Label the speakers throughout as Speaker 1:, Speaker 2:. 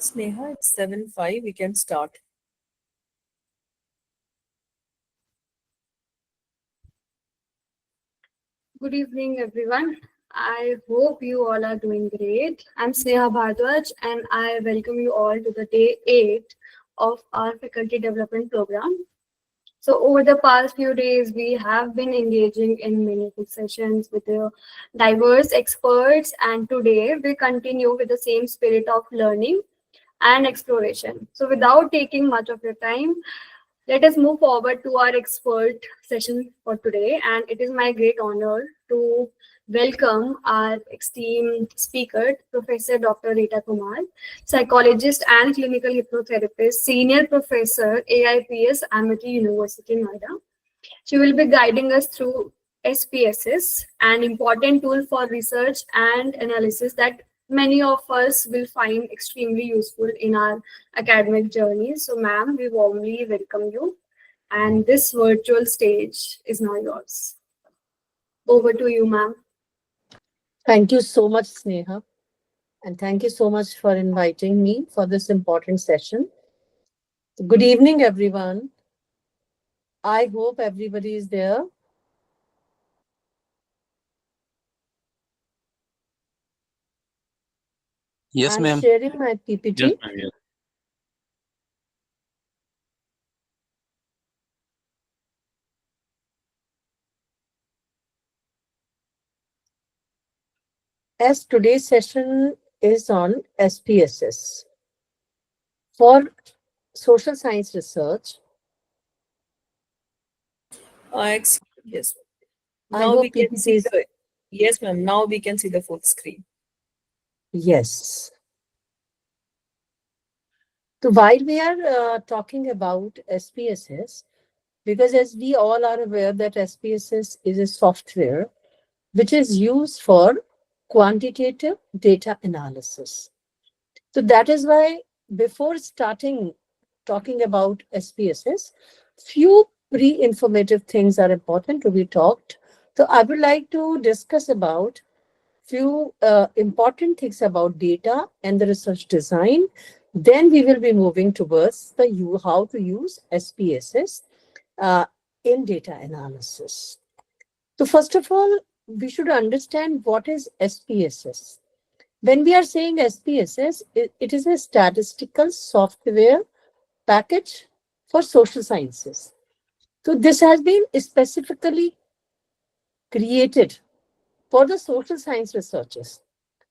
Speaker 1: Sneha, it's 7:05. We can start.
Speaker 2: Good evening, everyone. I hope you all are doing great. I'm Sneha Bhardwaj, and I welcome you all to the day 8 of our faculty development program. So, over the past few days, we have been engaging in meaningful sessions with diverse experts, and today we continue with the same spirit of learning and exploration. So, without taking much of your time, let us move forward to our expert session for today. And it is my great honor to welcome our esteemed speaker, Professor Dr. Rita Kumar, psychologist and clinical hypnotherapist, senior professor, AIPS, Amity University, Noida. She will be guiding us through SPSS, an important tool for research and analysis that many of us will find extremely useful in our academic journey. So, ma'am, we warmly welcome you. And this virtual stage is now yours. Over to you, ma'am.
Speaker 3: Thank you so much, Sneha. And thank you so much for inviting me for this important session. Good evening, everyone. I hope everybody is there.
Speaker 4: Yes,
Speaker 3: I'm
Speaker 4: ma'am.
Speaker 3: sharing my
Speaker 4: Yes,
Speaker 3: PPT.
Speaker 4: ma'am. Yes.
Speaker 3: As today's session is on SPSS. For social science research,
Speaker 1: Yes.
Speaker 3: I
Speaker 1: Now we
Speaker 3: hope
Speaker 1: can
Speaker 3: PPT
Speaker 1: see
Speaker 3: is,
Speaker 1: the. Yes, ma'am. Now we can see the full screen.
Speaker 3: yes. So while we are talking about SPSS, because as we all are aware that SPSS is a software which is used for quantitative data analysis. So that is why before starting talking about SPSS, few pre-informative things are important to be talked. So I would like to discuss about few important things about data and the research design. Then we will be moving towards how to use SPSS uh, in data analysis. So first of all, we should understand what is SPSS. When we are saying SPSS, it is a statistical software package for social sciences. So this has been specifically created for the social science researchers.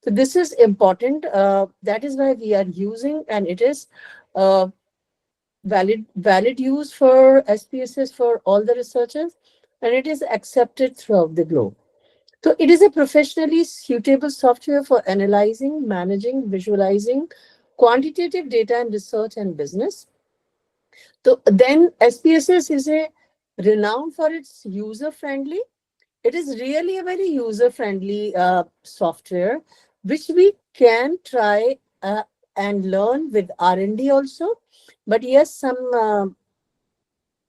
Speaker 3: So this is important. That is why we are using, and it is uh, valid use for SPSS for all the researchers, and it is accepted throughout the globe. So it is a professionally suitable software for analyzing, managing, visualizing quantitative data in research and business. So then SPSS is a renowned for its user-friendly. It is really a very user-friendly software, which we can try and learn with R&D also. But yes, some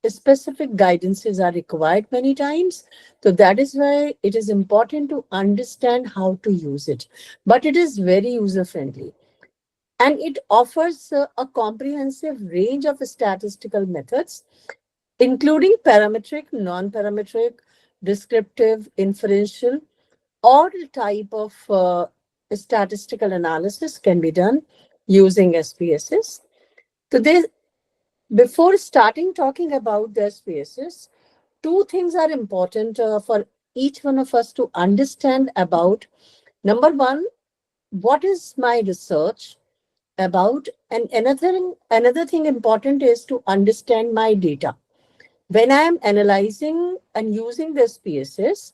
Speaker 3: specific guidances are required many times. So that is why it is important to understand how to use it. But it is very user-friendly. And it offers a comprehensive range of statistical methods, including parametric, non-parametric, descriptive, inferential, all type of statistical analysis can be done using SPSS. So before starting talking about the SPSS, two things are important for each one of us to understand about. Number one, what is my research about? And another thing important is to understand my data. When I am analyzing and using the SPSS,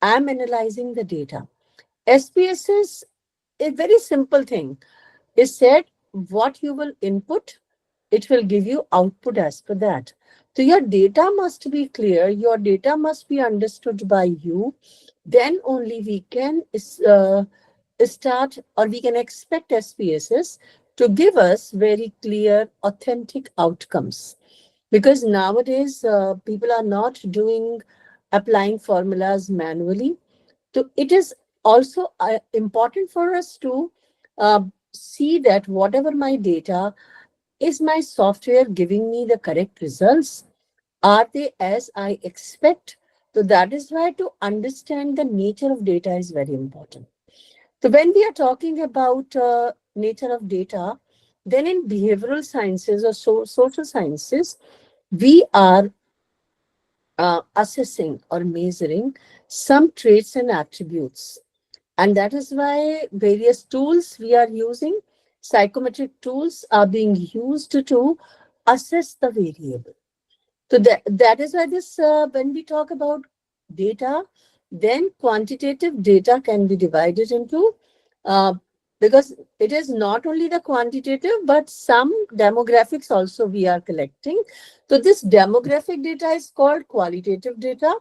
Speaker 3: I am analyzing the data. SPSS, a very simple thing, is said what you will input, it will give you output as per that. So your data must be clear, your data must be understood by you. Then only we can start, or we can expect SPSS to give us very clear, authentic outcomes. Because nowadays, people are not applying formulas manually. So it is also important for us to uh, see that whatever my data, is my software giving me the correct results? Are they as I expect? So that is why to understand the nature of data is very important. So when we are talking about nature of data, then in behavioral sciences or social sciences, we are assessing or measuring some traits and attributes. And that is why various tools we are using, psychometric tools are being used to assess the variable. So that is why this, when we talk about data, then quantitative data can be divided into, uh, because it is not only the quantitative, but some demographics also we are collecting. So this demographic data is called qualitative data,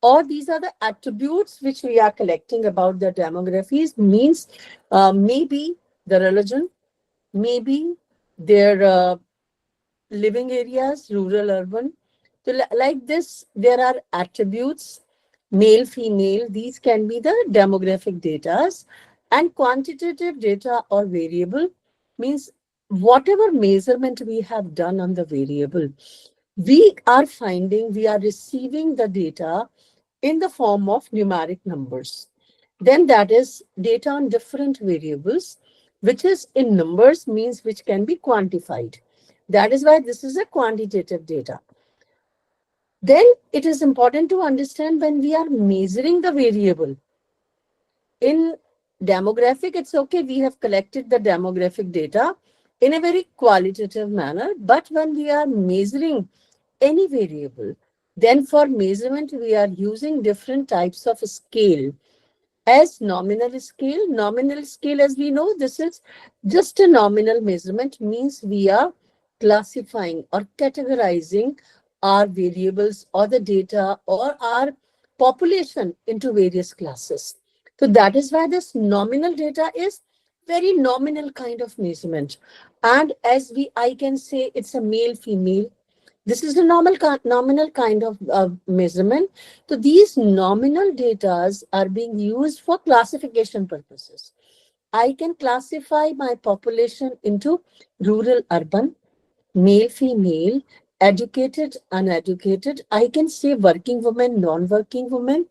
Speaker 3: or these are the attributes which we are collecting about the demographies, means maybe the religion, maybe their living areas, rural, urban. So, like this, there are attributes, male, female. These can be the demographic data, and quantitative data or variable means whatever measurement we have done on the variable, we are receiving the data in the form of numeric numbers. Then that is data on different variables, which is in numbers, means which can be quantified. That is why this is a quantitative data. Then it is important to understand when we are measuring the variable. In demographic, it's okay, we have collected the demographic data in a very qualitative manner, but when we are measuring any variable, then for measurement, we are using different types of scale. As nominal scale, as we know, this is just a nominal measurement, means we are classifying or categorizing our variables or the data or our population into various classes. So that is why this nominal data is very nominal kind of measurement. And as I can say it's a male, female, this is a nominal kind of measurement. So these nominal data are being used for classification purposes. I can classify my population into rural, urban, male, female, educated, uneducated. I can say working women, non-working women,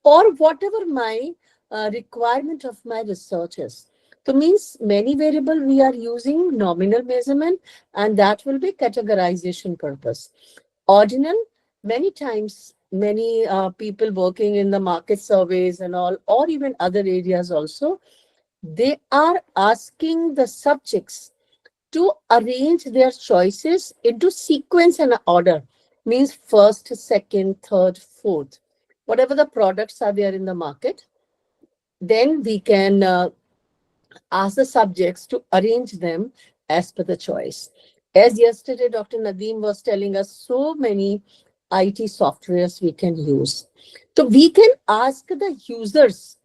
Speaker 3: or whatever my requirement of my research is. So means many variable we are using nominal measurement, and that will be categorization purpose. Ordinal, many times, many people working in the market surveys and all, or even other areas also, they are asking the subjects to arrange their choices into sequence and order, means first, second, third, fourth, whatever the products are there in the market. Then we can ask the subjects to arrange them as per the choice. As yesterday, Dr. Nadeem was telling us, so many IT softwares we can use. So we can ask the users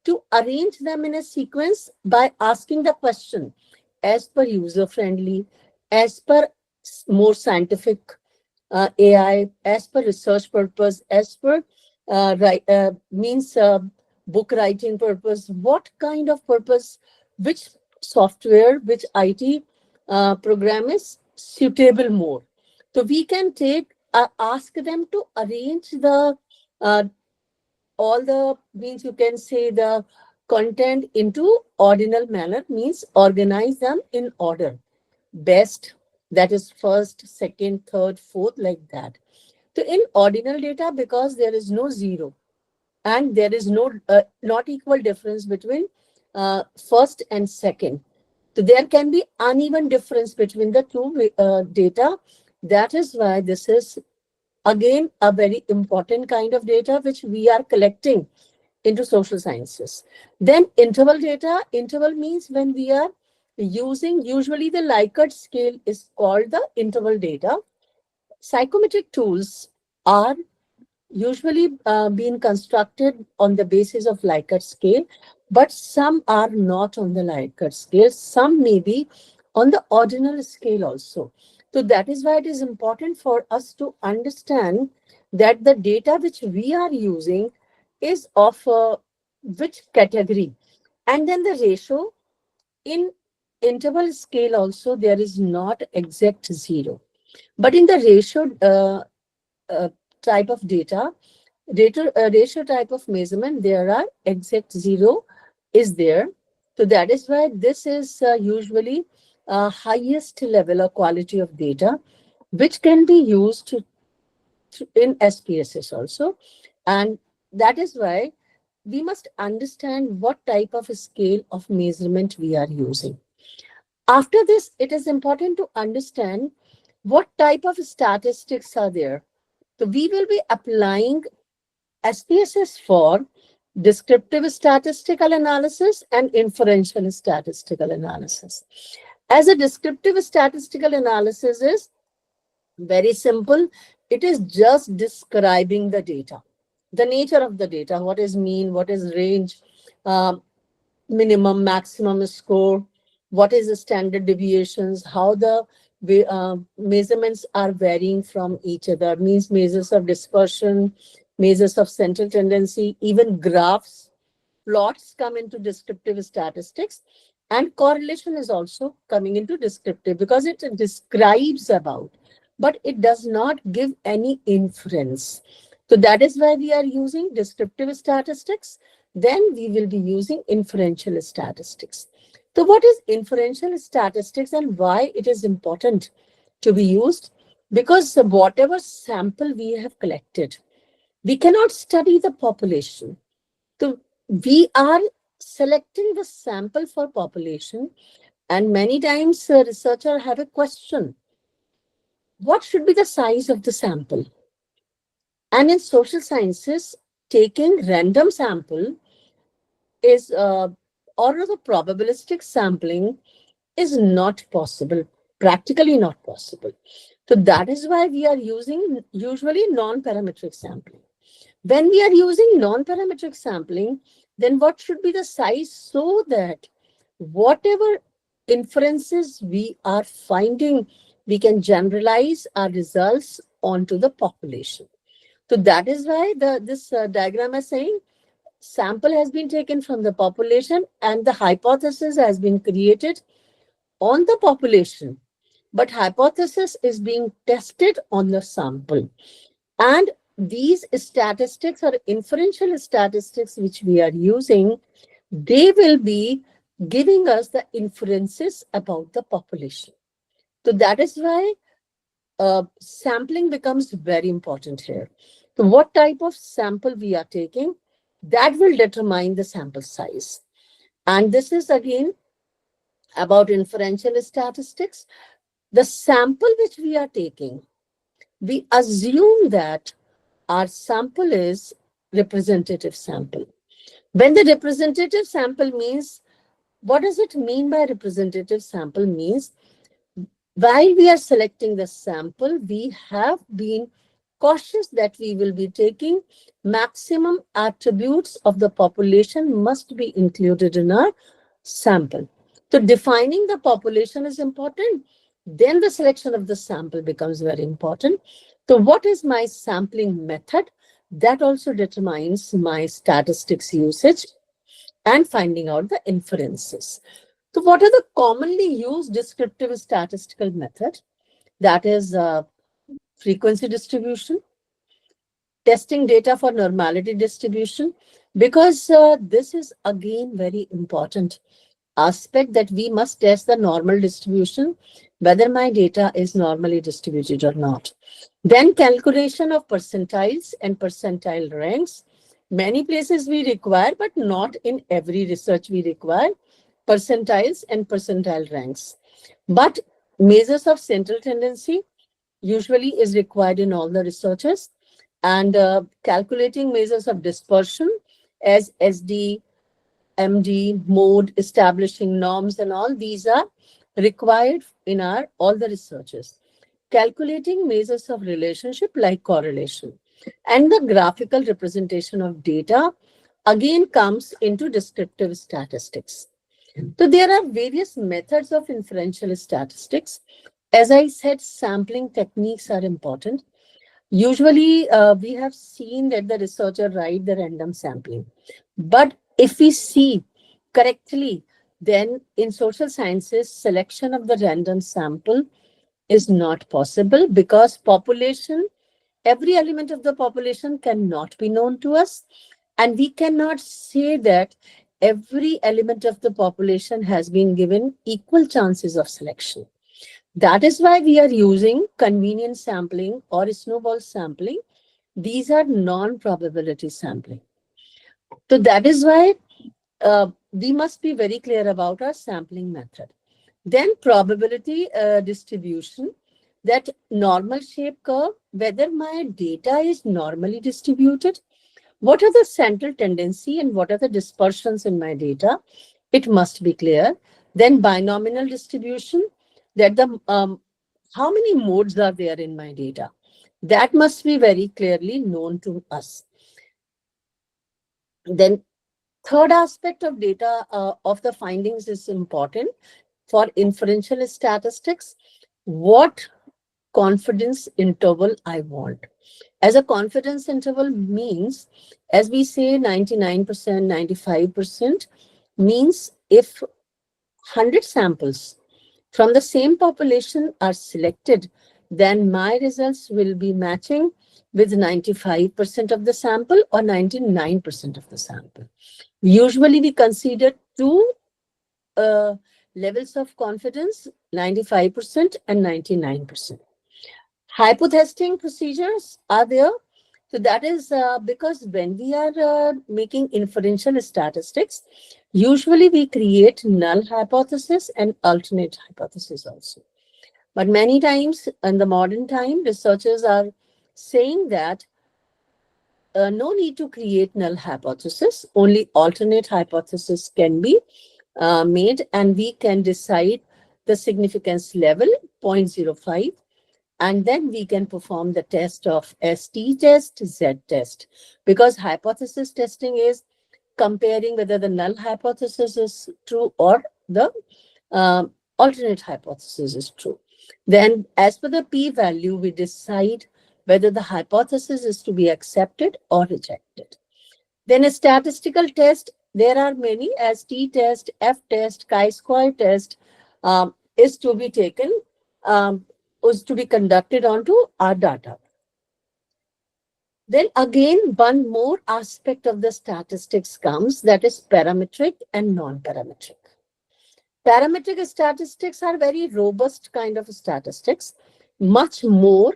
Speaker 3: to arrange them in a sequence by asking the question as per user friendly, as per more scientific AI, as per research purpose, as per means book writing purpose, what kind of purpose, which software, which IT program is suitable more. So we can ask them to arrange the uh, all the, means you can say the content into ordinal manner, means organize them in order. Best, that is first, second, third, fourth, like that. So in ordinal data, because there is no zero and there is no not equal difference between first and second. So there can be uneven difference between the two data. That is why this is again a very important kind of data which we are collecting into social sciences. Then interval data. Interval means when we are using, usually the Likert scale is called the interval data. Psychometric tools are usually being constructed on the basis of Likert scale, but some are not on the Likert scale. Some may be on the ordinal scale also. So that is why it is important for us to understand that the data which we are using is of which category, and then the ratio in interval scale also, there is not exact zero. But in the uh, type of data, ratio type of measurement, there are exact zero is there. So that is why this is usually highest level or quality of data, which can be used in SPSS also. And that is why we must understand what type of scale of measurement we are using. After this, it is important to understand what type of statistics are there. So we will be applying SPSS for descriptive statistical analysis and inferential statistical analysis. As a descriptive statistical analysis is very simple. It is just describing the data, the nature of the data, what is mean, what is range, uh, minimum, maximum score, what is the standard deviations, how the measurements are varying from each other, means measures of dispersion, measures of central tendency, even graphs, plots come into descriptive statistics, and correlation is also coming into descriptive because it describes about, but it does not give any inference. So that is why we are using descriptive statistics. Then we will be using inferential statistics. So what is inferential statistics and why it is important to be used? Because whatever sample we have collected, we cannot study the population. So we are selecting the sample for population, and many times researchers have a question: what should be the size of the sample? And in social sciences, taking random sample is or the probabilistic sampling is not possible, practically not possible. So that is why we are using usually non-parametric sampling. When we are using non-parametric sampling, then what should be the size so that whatever inferences we are finding, we can generalize our results onto the population. So that is why this diagram is saying sample has been taken from the population and the hypothesis has been created on the population, but hypothesis is being tested on the sample. And these statistics or inferential statistics which we are using, they will be giving us the inferences about the population. So that is why sampling becomes very important here. So what type of sample we are taking, that will determine the sample size. And this is again about inferential statistics. The sample which we are taking, we assume that our sample is representative sample. When the representative sample means, what does it mean by representative sample? Means while we are selecting the sample, we have been cautious that we will be taking maximum attributes of the population must be included in our sample. So defining the population is important. Then the selection of the sample becomes very important. So what is my sampling method? That also determines my statistics usage and finding out the inferences. So what are the commonly used descriptive statistical method? That is frequency distribution, testing data for normality distribution, because this is again very important aspect that we must test the normal distribution, whether my data is normally distributed or not. Then calculation of percentiles and percentile ranks. Many places we require, but not in every research we require percentiles and percentile ranks. But measures of central tendency usually is required in all the researches, and calculating measures of dispersion as SD, MD, mode, establishing norms, and all these are required in our all the researches. Calculating measures of relationship like correlation, and the graphical representation of data again comes into descriptive statistics. So there are various methods of inferential statistics. As I said, sampling techniques are important. Usually, we have seen that the researcher write the random sampling. But if we see correctly, Then in social sciences, selection of the random sample is not possible because population, every element of the population cannot be known to us. And we cannot say that every element of the population has been given equal chances of selection. That is why we are using convenience sampling or snowball sampling. These are non-probability sampling. So that is why we must be very clear about our sampling method. Then probability distribution, that normal shape curve, whether my data is normally distributed, what are the central tendency and what are the dispersions in my data, it must be clear. Then binomial distribution, that the how many modes are there in my data, that must be very clearly known to us. Then third aspect of data of the findings is important for inferential statistics. What confidence interval I want? As a confidence interval means, as we say, 99%, 95% means if 100 samples from the same population are selected, then my results will be matching with 95% of the sample or 99% of the sample. Usually we consider two uh, levels of confidence, 95% and 99%. Hypotesting procedures are there. So that is because when we are making inferential statistics, usually we create null hypothesis and alternate hypothesis also. But many times in the modern time, researchers are saying that no need to create null hypothesis, only alternate hypothesis can be made, and we can decide the significance level 0.05, and then we can perform the test of ST test, Z test, because hypothesis testing is comparing whether the null hypothesis is true or the alternate hypothesis is true. Then as per the p-value, we decide whether the hypothesis is to be accepted or rejected. Then a statistical test, there are many, as t-test, f-test, chi-square test is to be taken, is to be conducted onto our data. Then again, one more aspect of the statistics comes, that is parametric and non-parametric. Parametric statistics are very robust kind of statistics, much more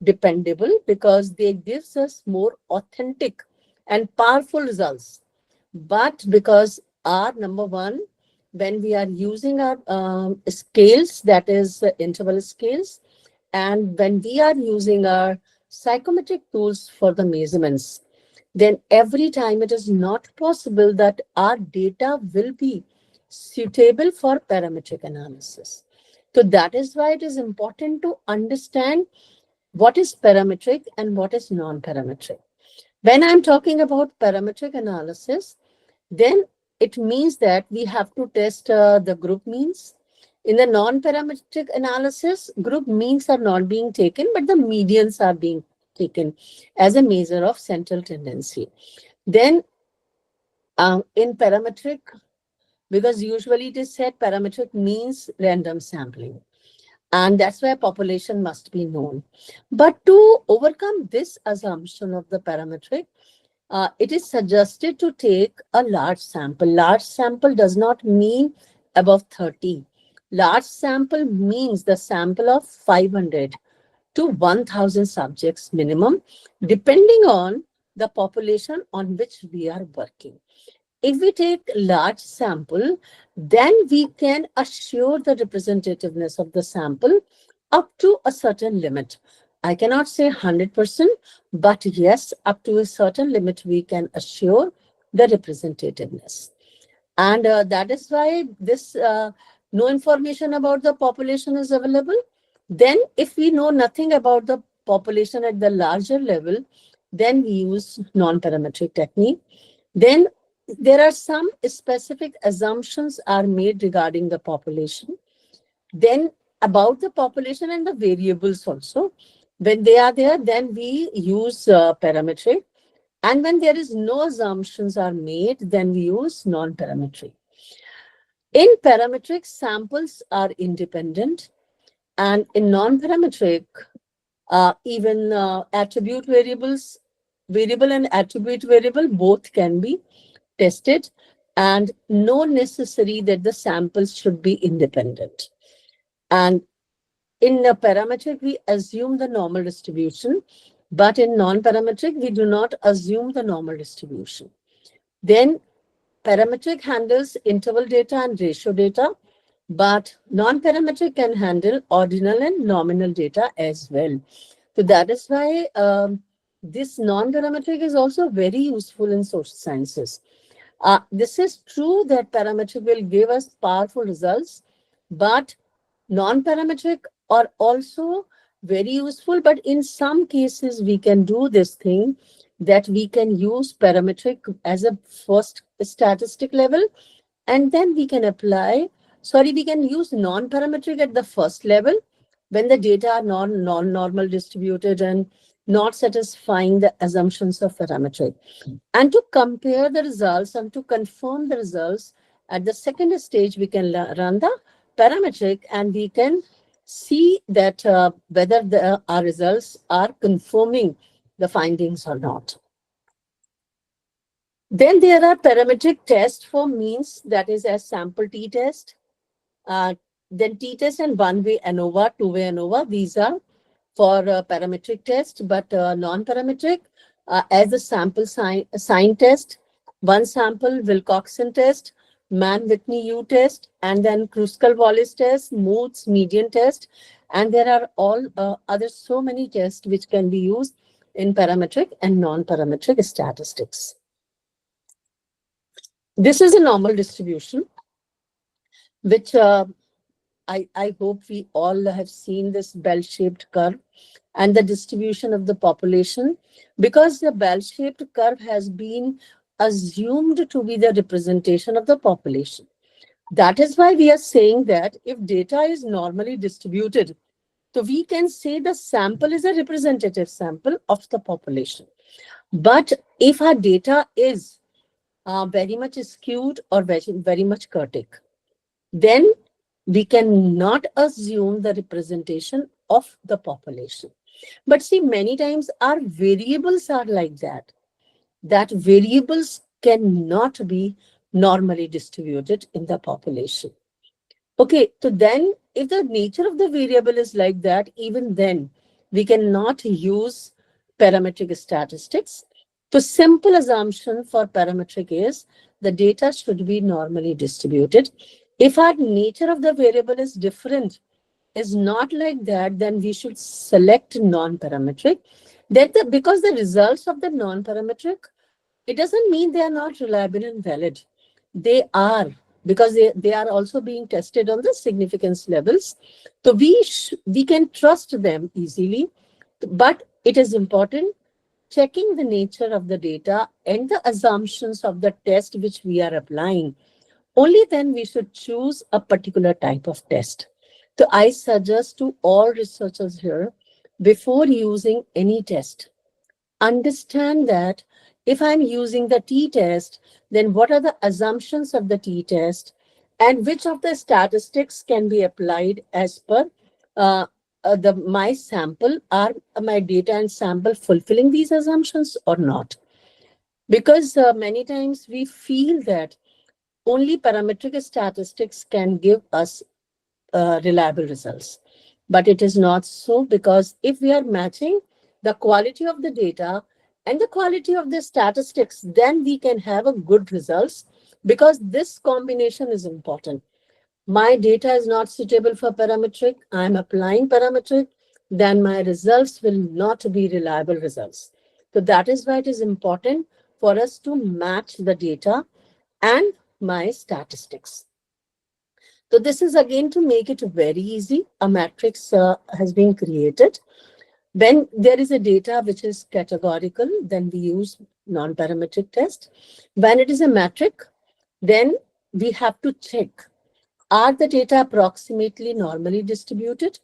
Speaker 3: dependable because they gives us more authentic and powerful results. But because our number one, when we are using our scales, that is interval scales, and when we are using our psychometric tools for the measurements, then every time it is not possible that our data will be suitable for parametric analysis. So that is why it is important to understand what is parametric and what is non-parametric. When I'm talking about parametric analysis, then it means that we have to test the group means. In the non-parametric analysis, group means are not being taken, but the medians are being taken as a measure of central tendency. Then in parametric, because usually it is said parametric means random sampling, and that's why population must be known. But to overcome this assumption of the parametric, it is suggested to take a large sample. Large sample does not mean above 30. Large sample means the sample of 500 to 1000 subjects minimum, depending on the population on which we are working. If we take large sample, then we can assure the representativeness of the sample up to a certain limit. I cannot say 100%, but yes, up to a certain limit, we can assure the representativeness. And that is why this no information about the population is available. Then if we know nothing about the population at the larger level, then we use non-parametric technique. Then there are some specific assumptions are made regarding the population. Then about the population and the variables also. When they are there, then we use parametric. And when there is no assumptions are made, then we use non-parametric. In parametric, samples are independent, and in non-parametric, even attribute variables, variable and attribute variable, both can be tested, and no necessary that the samples should be independent. And in a parametric, we assume the normal distribution, but in non-parametric, we do not assume the normal distribution. Then parametric handles interval data and ratio data, but non-parametric can handle ordinal and nominal data as well. So that is why this non-parametric is also very useful in social sciences. This is true that parametric will give us powerful results, but non-parametric are also very useful. But in some cases, we can do this thing that we can use parametric as a first statistic level, and then we can we can use non-parametric at the first level when the data are non-normal distributed and not satisfying the assumptions of parametric. And to compare the results and to confirm the results at the second stage, we can run the parametric, and we can see that whether our results are confirming the findings or not. Then there are parametric tests for means, that is a sample t-test. Then t-test and one-way ANOVA, two-way ANOVA, these are for parametric test, but non-parametric as a sample sign test, one sample Wilcoxon test, Mann-Whitney U test, and then Kruskal-Wallis test, Moore's median test, and there are all other so many tests which can be used in parametric and non-parametric statistics. This is a normal distribution, which I hope we all have seen this bell-shaped curve and the distribution of the population, because the bell-shaped curve has been assumed to be the representation of the population. That is why we are saying that if data is normally distributed, so we can say the sample is a representative sample of the population. But if our data is very much skewed or very much chaotic, then we cannot assume the representation of the population. But see, many times our variables are like that variables cannot be normally distributed in the population. Okay, so then if the nature of the variable is like that, even then we cannot use parametric statistics. So simple assumption for parametric is the data should be normally distributed. If our nature of the variable is different, is not like that, then we should select non-parametric. Because the results of the non-parametric, it doesn't mean they are not reliable and valid. They are, because they are also being tested on the significance levels. So we can trust them easily, but it is important checking the nature of the data and the assumptions of the test which we are applying. Only then we should choose a particular type of test. So I suggest to all researchers here, before using any test, understand that if I'm using the t-test, then what are the assumptions of the t-test and which of the statistics can be applied as per my sample. Are my data and sample fulfilling these assumptions or not? Because many times we feel that only parametric statistics can give us reliable results. But it is not so, because if we are matching the quality of the data and the quality of the statistics, then we can have a good results, because this combination is important. My data is not suitable for parametric, I'm applying parametric, then my results will not be reliable results. So that is why it is important for us to match the data and my statistics. So this is again to make it very easy. A matrix has been created. When there is a data which is categorical, then we use non-parametric test. When it is a metric, then we have to check, are the data approximately normally distributed?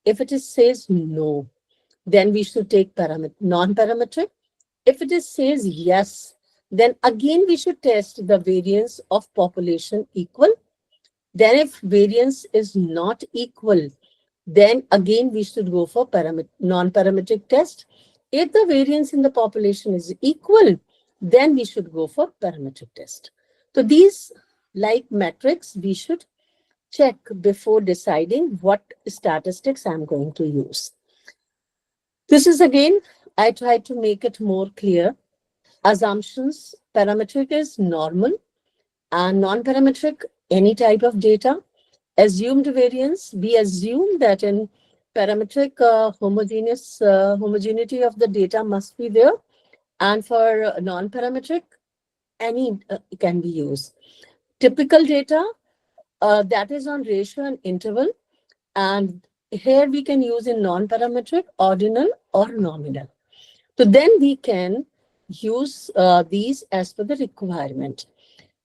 Speaker 3: If it says no, then we should take non-parametric. If it says yes, then again we should test the variance of population equal Then if variance is not equal, then again we should go for non-parametric test. If the variance in the population is equal, then we should go for parametric test. So these like metrics we should check before deciding what statistics I'm going to use. This is again, I try to make it more clear. Assumptions, parametric is normal and non-parametric, any type of data. Assumed variance, we assume that in parametric homogeneity of the data must be there, and for non-parametric, any can be used. Typical data, that is on ratio and interval, and here we can use in non-parametric, ordinal or nominal. So then we can use these as per the requirement.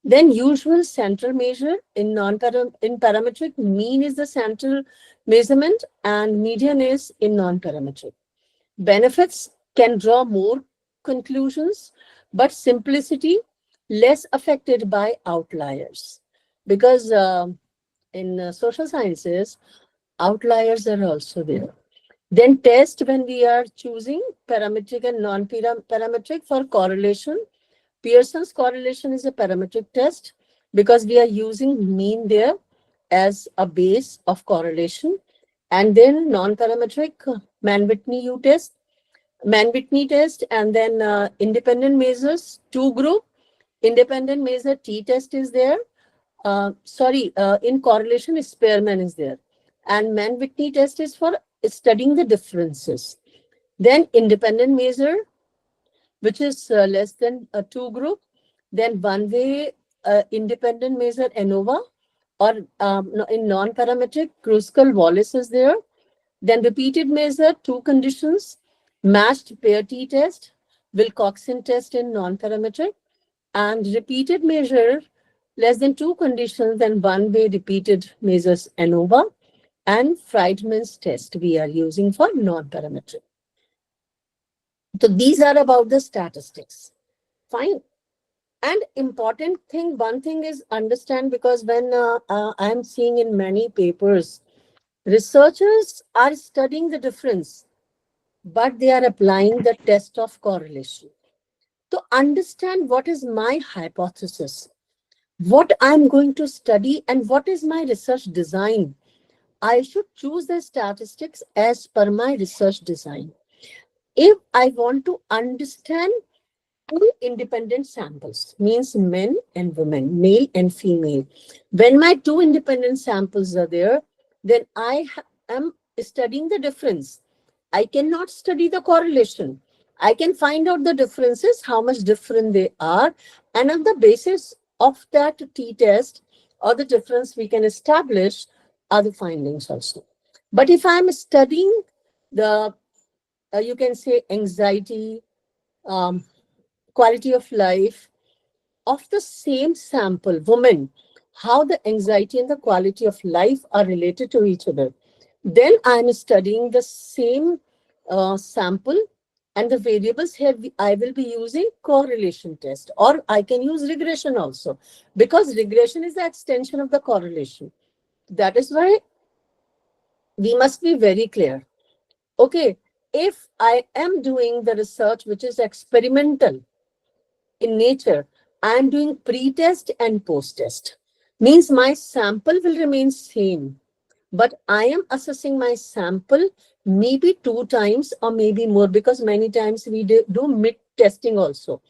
Speaker 3: Then usual central measure in in parametric, mean is the central measurement and median is in non-parametric. Benefits can draw more conclusions, but simplicity less affected by outliers. Because in social sciences, outliers are also there. Then test when we are choosing parametric and non-parametric for correlation. Pearson's correlation is a parametric test because we are using mean there as a base of correlation. And then non-parametric Mann-Whitney test, Mann-Whitney test, and then independent measures, two group, independent measure t-test is there. In correlation, Spearman is there. And Mann-Whitney test is for studying the differences. Then independent measure, which is less than a two group. Then one-way independent measure ANOVA, or in non-parametric, Kruskal-Wallis is there. Then repeated measure, two conditions, matched pair t-test, Wilcoxon test in non-parametric, and repeated measure, less than two conditions, and one-way repeated measures ANOVA, and Friedman's test we are using for non-parametric. So these are about the statistics. Fine. And important thing, one thing is understand, because when I'm seeing in many papers, researchers are studying the difference, but they are applying the test of correlation. To understand what is my hypothesis, what I'm going to study, and what is my research design, I should choose the statistics as per my research design. If I want to understand two independent samples, means men and women, male and female. When my two independent samples are there, then I am studying the difference. I cannot study the correlation. I can find out the differences, how much different they are, and on the basis of that t-test or the difference we can establish other findings also. But if I'm studying the, you can say anxiety, quality of life of the same sample, women, how the anxiety and the quality of life are related to each other, then I'm studying the same sample, and the variables here I will be using correlation test, or I can use regression also, because regression is the extension of the correlation. That is why we must be very clear. Okay, if I am doing the research which is experimental in nature, I am doing pre-test and post-test. Means my sample will remain same, but I am assessing my sample maybe two times or maybe more, because many times we do mid-testing also.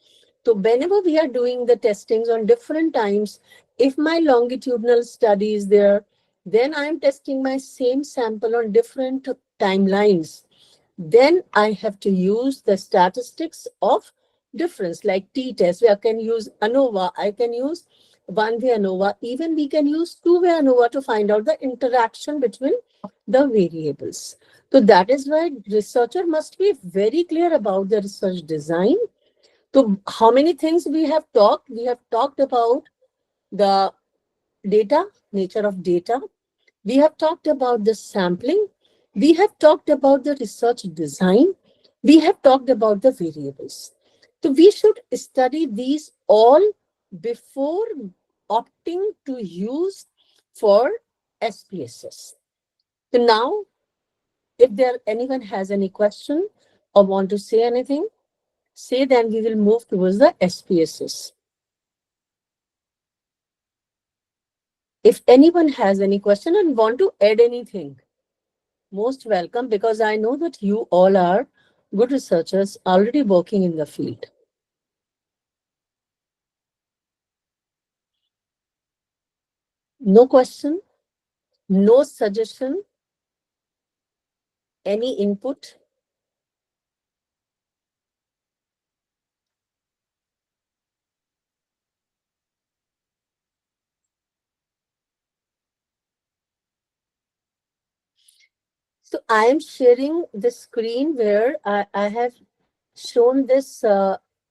Speaker 3: So whenever we are doing the testings on different times, if my longitudinal study is there, then I am testing my same sample on different timelines. Then I have to use the statistics of difference, like t-test, where I can use ANOVA, I can use one-way ANOVA, even we can use two-way ANOVA to find out the interaction between the variables. So that is why researcher must be very clear about the research design. So how many things we have talked? We have talked about the data, nature of data. We have talked about the sampling. We have talked about the research design. We have talked about the variables. So we should study these all before opting to use for SPSS. So now, if there anyone has any question or want to say anything, say, then we will move towards the SPSS. If anyone has any question and want to add anything, most welcome, because I know that you all are good researchers already working in the field. No question, no suggestion, any input? So I am sharing the screen where I have shown this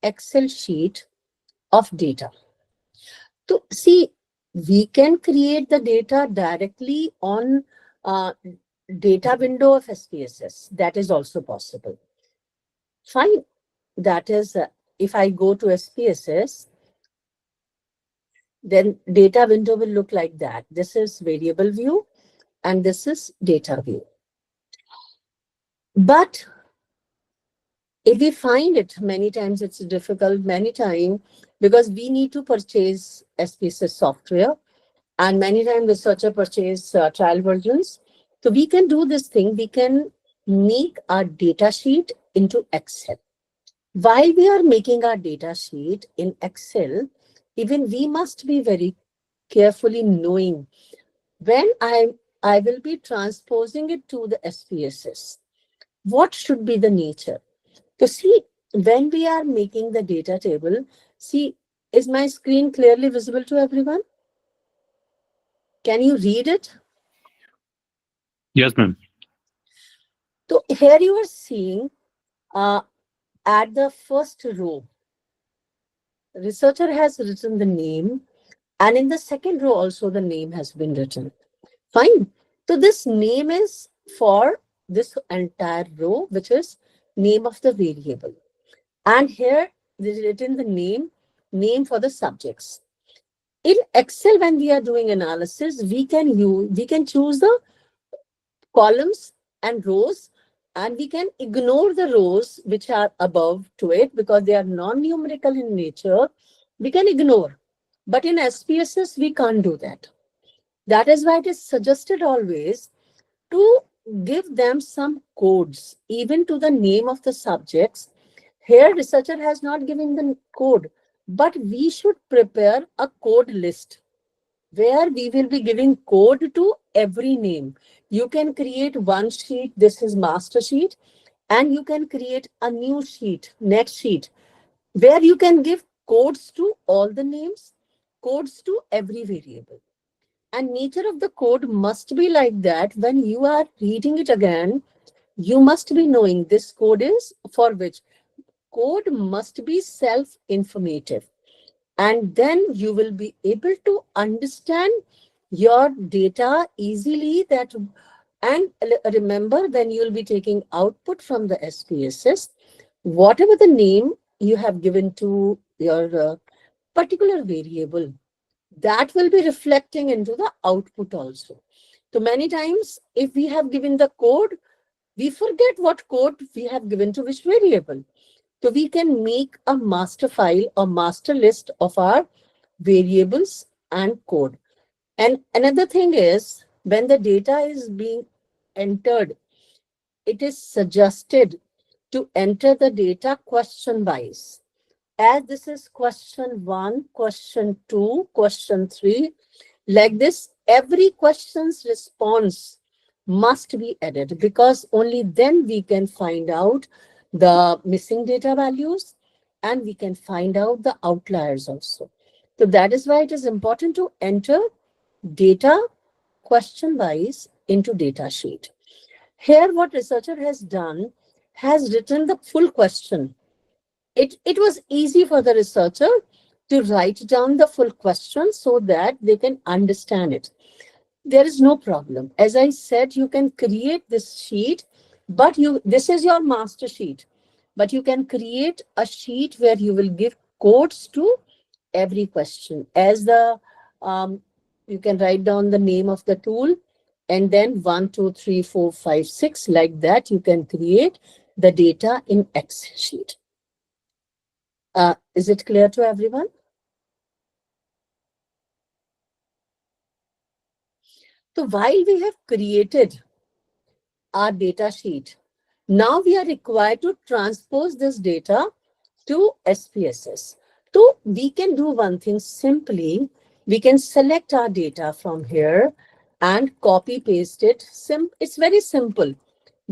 Speaker 3: Excel sheet of data. To see, we can create the data directly on data window of SPSS. That is also possible. Fine. That is, if I go to SPSS, then data window will look like that. This is variable view and this is data view. But if we find it, many times it's difficult, many times, because we need to purchase SPSS software, and many times researcher purchase trial versions. So we can do this thing, we can make our data sheet into Excel. While we are making our data sheet in Excel, even we must be very carefully knowing when I will be transposing it to the SPSS, what should be the nature? To see, when we are making the data table, see, is my screen clearly visible to everyone? Can you read it?
Speaker 4: Yes, ma'am.
Speaker 3: So here you are seeing at the first row, researcher has written the name, and in the second row also the name has been written. Fine. So this name is for this entire row, which is name of the variable. And here is written the name for the subjects. In Excel, when we are doing analysis, we can choose the columns and rows, and we can ignore the rows which are above to it because they are non-numerical in nature. We can ignore. But in SPSS, we can't do that. That is why it is suggested always to give them some codes, even to the name of the subjects. Here, researcher has not given the code, but we should prepare a code list where we will be giving code to every name. You can create one sheet, this is master sheet, and you can create a new sheet, next sheet, where you can give codes to all the names, codes to every variable. And nature of the code must be like that. When you are reading it again, you must be knowing this code is for which. Code must be self-informative. And then you will be able to understand your data easily. And remember, when you will be taking output from the SPSS, whatever the name you have given to your particular variable, that will be reflecting into the output also. So many times, if we have given the code, we forget what code we have given to which variable. So we can make a master file or master list of our variables and code. And another thing is, when the data is being entered, it is suggested to enter the data question wise. As this is question 1, question 2, question 3, like this, every question's response must be added, because only then we can find out the missing data values and we can find out the outliers also. So that is why it is important to enter data question wise into data sheet. Here what researcher has done, has written the full question. It was easy for the researcher to write down the full question so that they can understand it. There is no problem. As I said, you can create this sheet, but this is your master sheet. But you can create a sheet where you will give codes to every question. As the You can write down the name of the tool and then 1, 2, 3, 4, 5, 6, like that. You can create the data in Excel sheet. Is it clear to everyone? So while we have created our data sheet, now we are required to transpose this data to SPSS. So we can do one thing simply. We can select our data from here and copy paste it. It's very simple.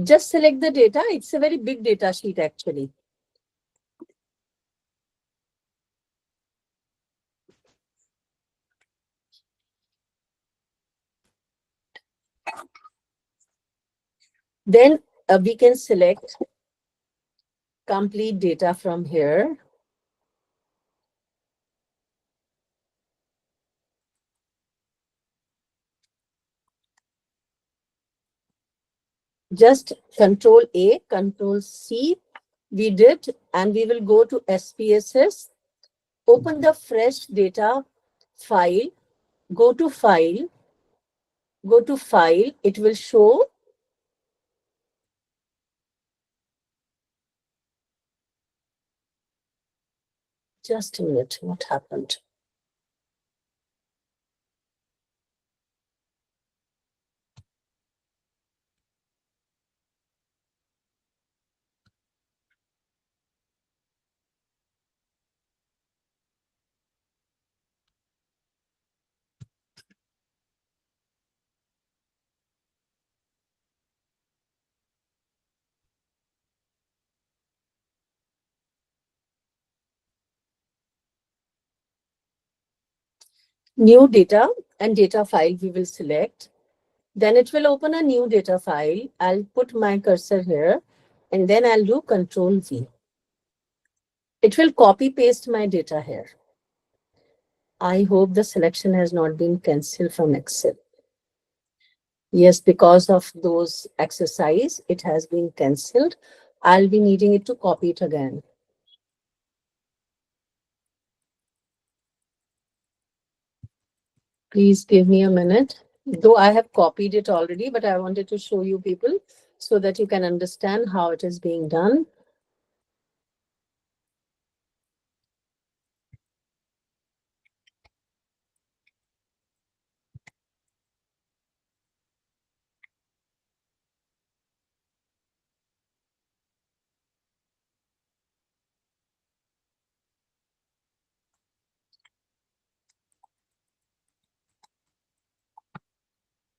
Speaker 3: Just select the data. It's a very big data sheet actually. Then we can select complete data from here. Just Control A, Control C, we did, and we will go to SPSS, open the fresh data file, go to file, it will show just a minute, what happened? New data and data file we will select. Then it will open a new data file. I'll put my cursor here and then I'll do Control V. It will copy paste my data here. I hope the selection has not been cancelled from Excel. Yes, because of those exercise, it has been cancelled. I'll be needing it to copy it again. Please give me a minute. Though I have copied it already, but I wanted to show you people so that you can understand how it is being done.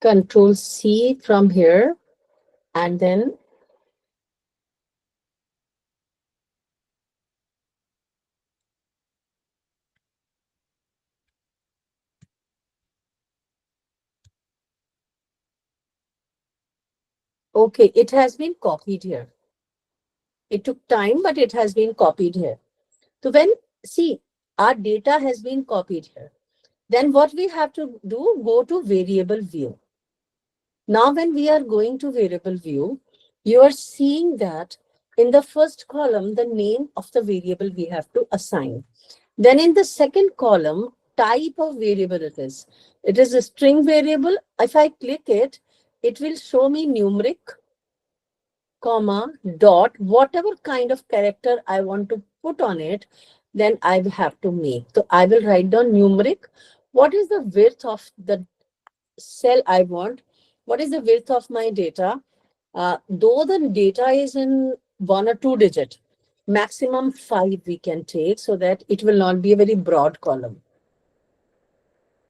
Speaker 3: Control C from here, and then okay, it has been copied here. It took time, but it has been copied here. So when, see, our data has been copied here. Then what we have to do, go to variable view. Now, when we are going to variable view, you are seeing that in the first column, the name of the variable we have to assign. Then in the second column, type of variable it is. It is a string variable. If I click it, it will show me numeric, comma, dot, whatever kind of character I want to put on it, then I have to make. So I will write down numeric. What is the width of the cell I want? What is the width of my data? Though the data is in 1 or 2 digit, maximum 5 we can take so that it will not be a very broad column.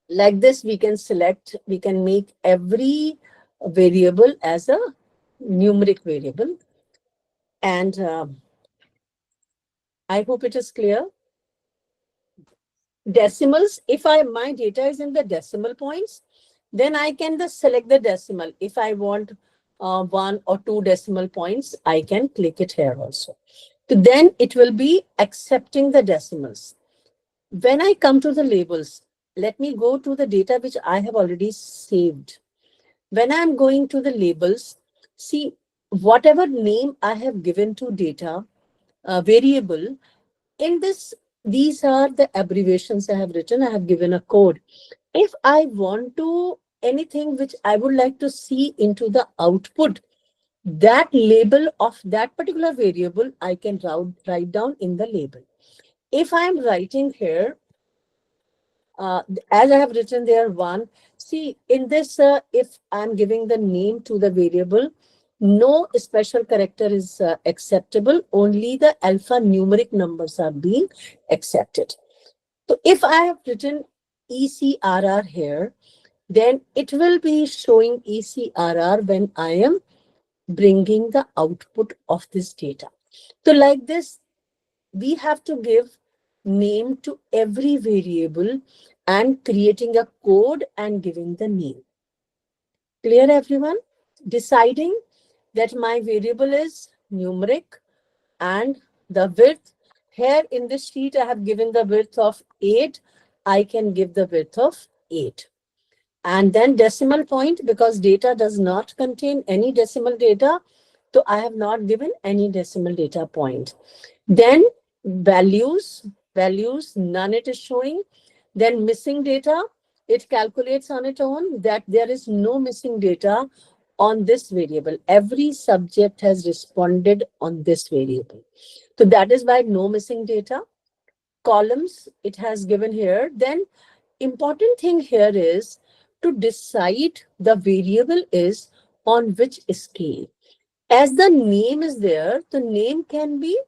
Speaker 3: Like this, we can select, we can make every variable as a numeric variable. And I hope it is clear. Decimals, if my data is in the decimal points, then I can just select the decimal. If I want 1 or 2 decimal points, I can click it here also. So then it will be accepting the decimals. When I come to the labels, let me go to the data which I have already saved. When I'm going to the labels, see, whatever name I have given to data variable, in this These are the abbreviations I have written. I have given a code. If I want to anything which I would like to see into the output, that label of that particular variable, I can write down in the label. If I am writing here, as I have written there one, see in this, if I'm giving the name to the variable, no special character is acceptable. Only the alphanumeric numbers are being accepted. So if I have written ECRR here, then it will be showing ECRR when I am bringing the output of this data. So like this, we have to give name to every variable and creating a code and giving the name. Clear, everyone? Deciding that my variable is numeric and the width. Here in this sheet, I have given the width of 8. I can give the width of 8. And then decimal point, because data does not contain any decimal data, so I have not given any decimal data point. Then values, none it is showing. Then missing data, it calculates on its own that there is no missing data on this variable. Every subject has responded on this variable. So that is why no missing data. Columns, it has given here. Then important thing here is to decide the variable is on which scale. As the name is there, the name can be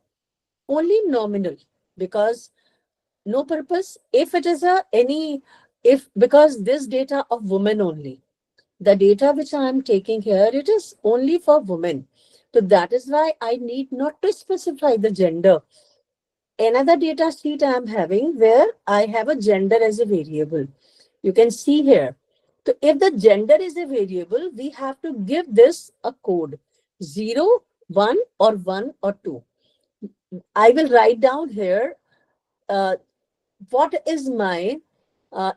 Speaker 3: only nominal, because no purpose. If it is if because this data of women only, the data which I am taking here, it is only for women. So that is why I need not to specify the gender. Another data sheet I am having where I have a gender as a variable. You can see here. So if the gender is a variable, we have to give this a code 0, 1 or 1 or 2. I will write down here what is my,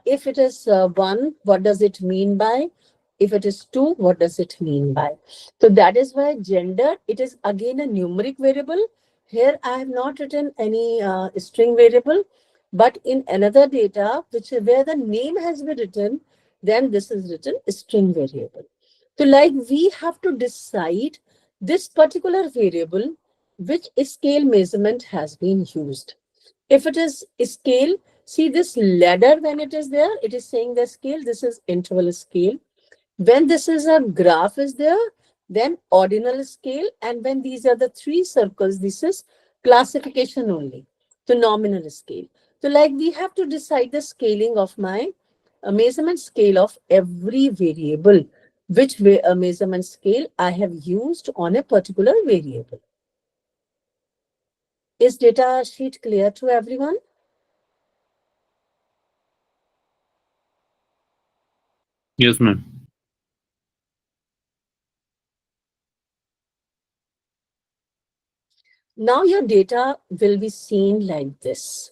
Speaker 3: if it is 1, what does it mean by? If it is 2, what does it mean by? So that is why gender, it is again a numeric variable. Here I have not written any string variable, but in another data, which where the name has been written, then this is written string variable. So like we have to decide this particular variable, which scale measurement has been used. If it is scale, see this ladder when it is there, it is saying the scale, this is interval scale. When this is a graph is there, then ordinal scale. And when these are the 3 circles, this is classification only, to nominal scale. So like we have to decide the scaling of my measurement scale of every variable, which measurement scale I have used on a particular variable. Is data sheet clear to everyone?
Speaker 4: Yes, ma'am.
Speaker 3: Now your data will be seen like this.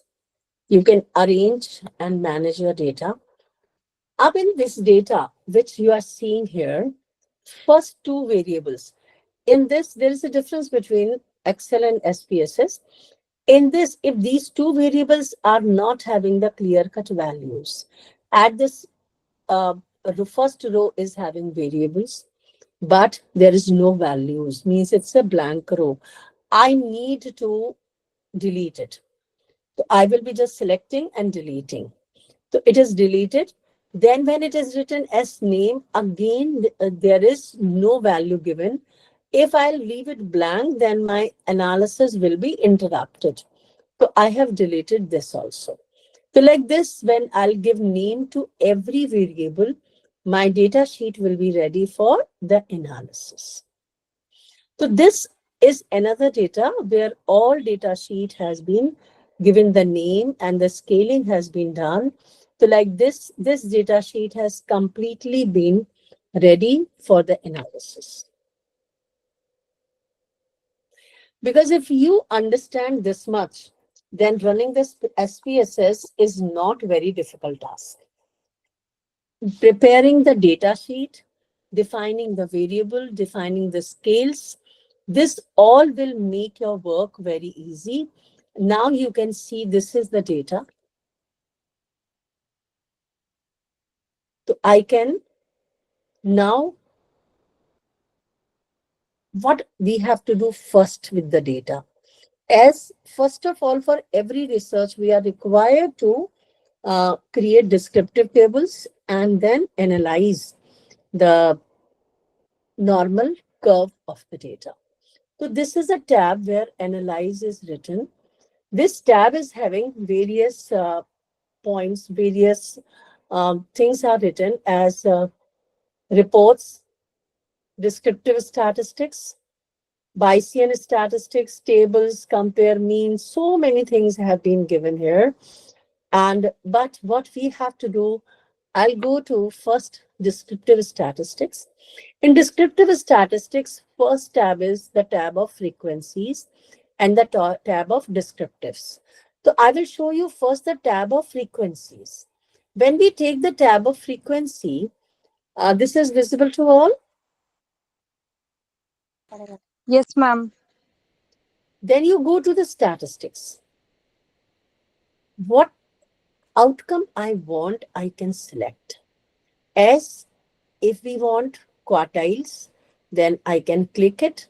Speaker 3: You can arrange and manage your data. Up in this data, which you are seeing here, first 2 variables. In this, there is a difference between Excel and SPSS. In this, if these 2 variables are not having the clear-cut values, at this, the first row is having variables, but there is no values, means it's a blank row. I need to delete it. So I will be just selecting and deleting. So it is deleted. Then when it is written as name, again, there is no value given. If I'll leave it blank, then my analysis will be interrupted. So I have deleted this also. So like this, when I'll give name to every variable, my data sheet will be ready for the analysis. So this is another data where all data sheet has been given the name and the scaling has been done. So like this data sheet has completely been ready for the analysis. Because if you understand this much, then running this SPSS is not very difficult task. Preparing the data sheet, defining the variable, defining the scales, this all will make your work very easy. Now you can see this is the data. So I can now, what we have to do first with the data? As first of all, for every research, we are required to create descriptive tables and then analyze the normal curve of the data. So this is a tab where analyze is written. This tab is having various points, various things are written as reports, descriptive statistics, Bayesian statistics, tables, compare means, so many things have been given here. But what we have to do, I'll go to first descriptive statistics. In descriptive statistics, first tab is the tab of frequencies and the tab of descriptives. So I will show you first the tab of frequencies. When we take the tab of frequency, this is visible to all.
Speaker 5: Yes, ma'am.
Speaker 3: Then you go to the statistics. What outcome I want, I can select. As if we want quartiles, then I can click it.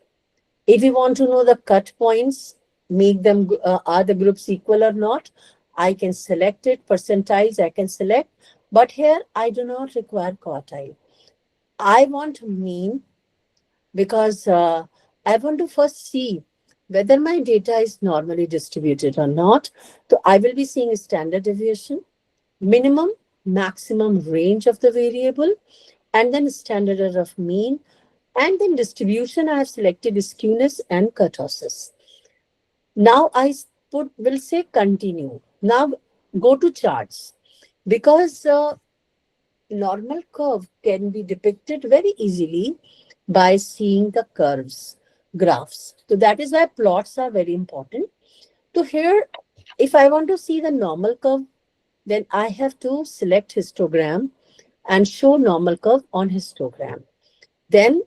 Speaker 3: If we want to know the cut points, make them, are the groups equal or not, I can select it. Percentiles, I can select. But here, I do not require quartile. I want mean because I want to first see whether my data is normally distributed or not. So I will be seeing standard deviation, minimum, maximum range of the variable, and then standard error of mean, and then distribution. I have selected skewness and kurtosis. Now I will say continue. Now go to charts, because normal curve can be depicted very easily by seeing the curves, graphs. So that is why plots are very important. So here, if I want to see the normal curve, then I have to select histogram and show normal curve on histogram. Then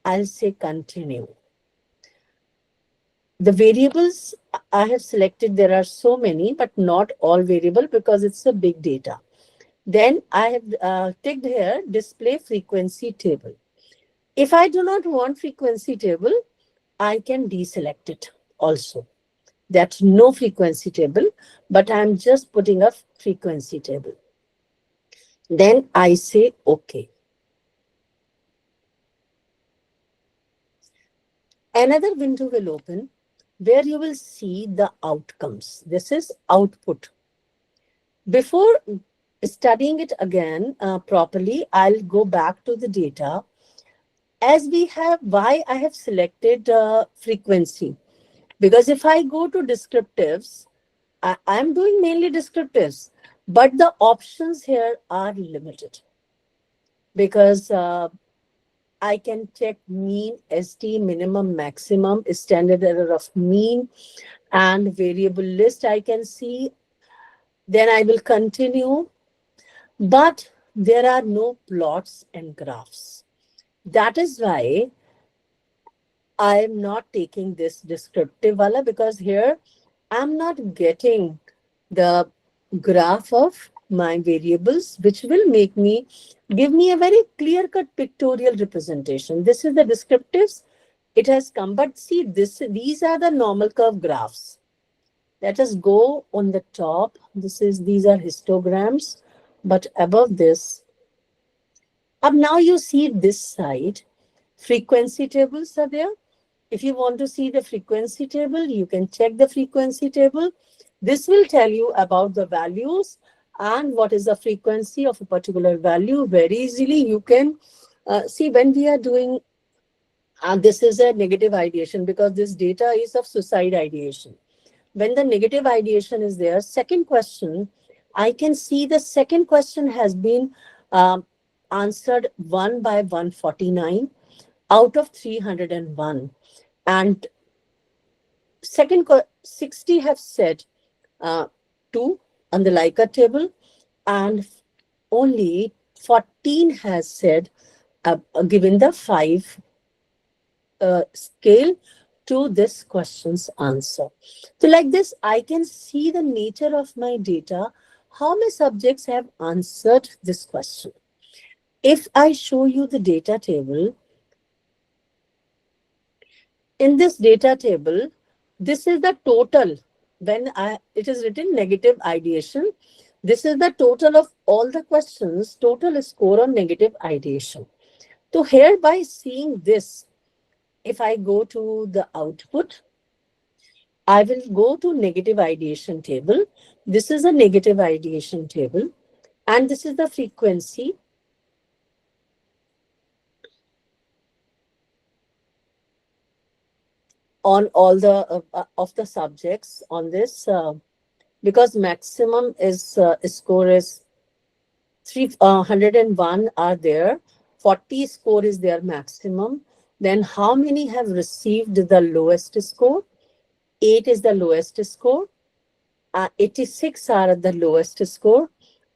Speaker 3: I'll say continue. The variables I have selected, there are so many, but not all variable because it's a big data. Then I have ticked here display frequency table. If I do not want frequency table, I can deselect it also. That's no frequency table, but I'm just putting a frequency table. Then I say OK. Another window will open where you will see the outcomes. This is output. Before studying it again properly, I'll go back to the data. As we have, why I have selected frequency? Because if I go to descriptives, I'm doing mainly descriptives, but the options here are limited because I can check mean, ST, minimum, maximum, standard error of mean, and variable list I can see. Then I will continue, but there are no plots and graphs. That is why I am not taking this descriptive wala, because here I'm not getting the graph of my variables, which will give me a very clear-cut pictorial representation. This is the descriptives. It has come, but see, these are the normal curve graphs. Let us go on the top. These are histograms, but above this, now you see this side, frequency tables are there. If you want to see the frequency table, you can check the frequency table. This will tell you about the values and what is the frequency of a particular value. Very easily, you can see when we are doing, this is a negative ideation because this data is of suicide ideation. When the negative ideation is there, second question, I can see the second question has been answered 1 by 149 out of 301. And second, 60 have said 2 on the Likert table, and only 14 has said, given the 5 scale, to this question's answer. So like this, I can see the nature of my data, how my subjects have answered this question. If I show you the data table, in this data table, this is the total. It is written negative ideation. This is the total of all the questions, total score on negative ideation. So here by seeing this, if I go to the output, I will go to negative ideation table. This is a negative ideation table, and this is the frequency on all the of the subjects on this, because maximum is score is 301 are there. 40 score is their maximum. Then how many have received the lowest score? 8 is the lowest score. 86 are the lowest score,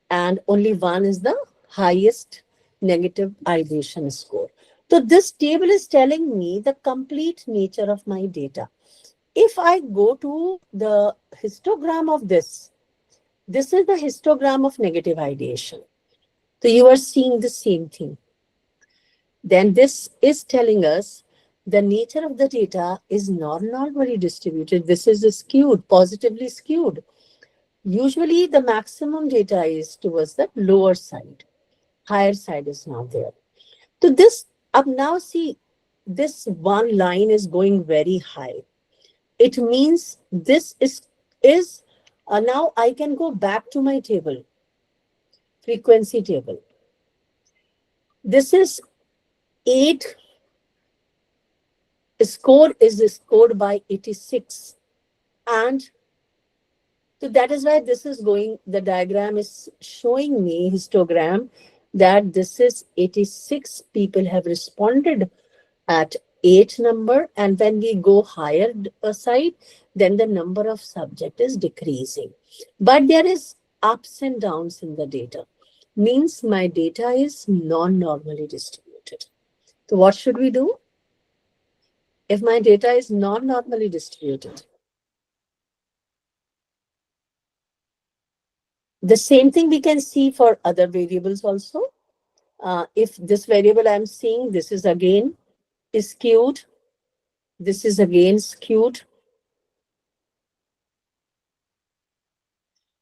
Speaker 3: and only 1 is the highest negative ideation score. So this table is telling me the complete nature of my data. If I go to the histogram of this is the histogram of negative ideation. So you are seeing the same thing. Then this is telling us the nature of the data is not normally distributed. This is skewed, positively skewed. Usually the maximum data is towards the lower side. Higher side is not there. So this, up now see, this one line is going very high. It means this is now I can go back to my table, frequency table. This is 8, score is scored by 86. And so that is why this is going, the diagram is showing me histogram that this is 86 people have responded at 8 number, and when we go higher side, then the number of subject is decreasing. But there is ups and downs in the data. Means my data is non-normally distributed. So what should we do? If my data is non-normally distributed, the same thing we can see for other variables also. If this variable I'm seeing, this is again skewed. This is again skewed.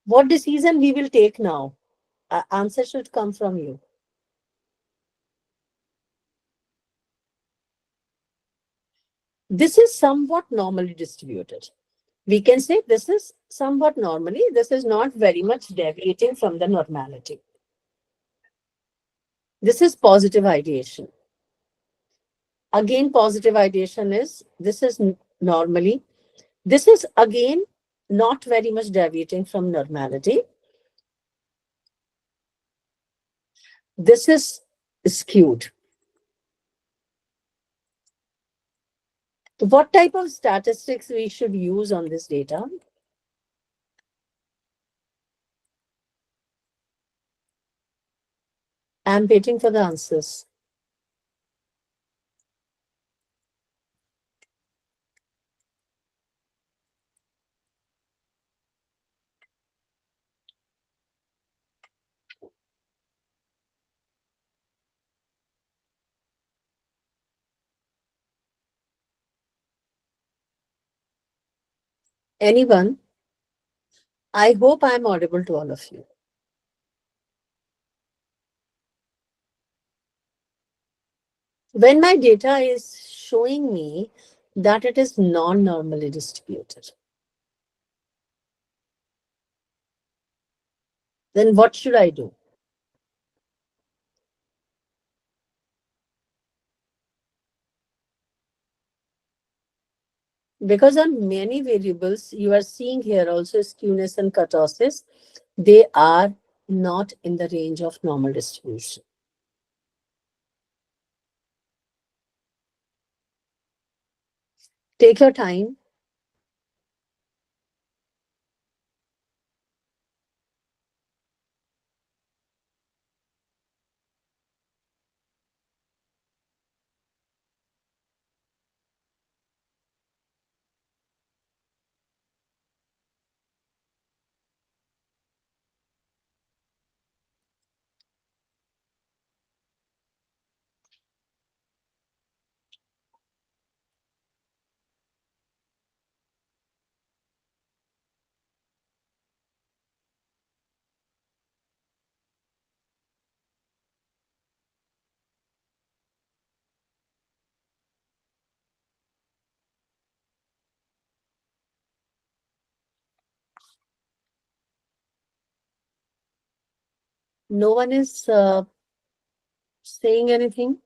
Speaker 3: What decision we will take now? Answer should come from you. This is somewhat normally distributed. We can say this is somewhat normally. This is not very much deviating from the normality. This is positive ideation. Again, positive ideation is, this is normally. This is again not very much deviating from normality. This is skewed. What type of statistics we should use on this data? I'm waiting for the answers. Anyone? I hope I'm audible to all of you. When my data is showing me that it is non-normally distributed, then what should I do? Because on many variables, you are seeing here also skewness and kurtosis, they are not in the range of normal distribution. Take your time. No one is saying anything.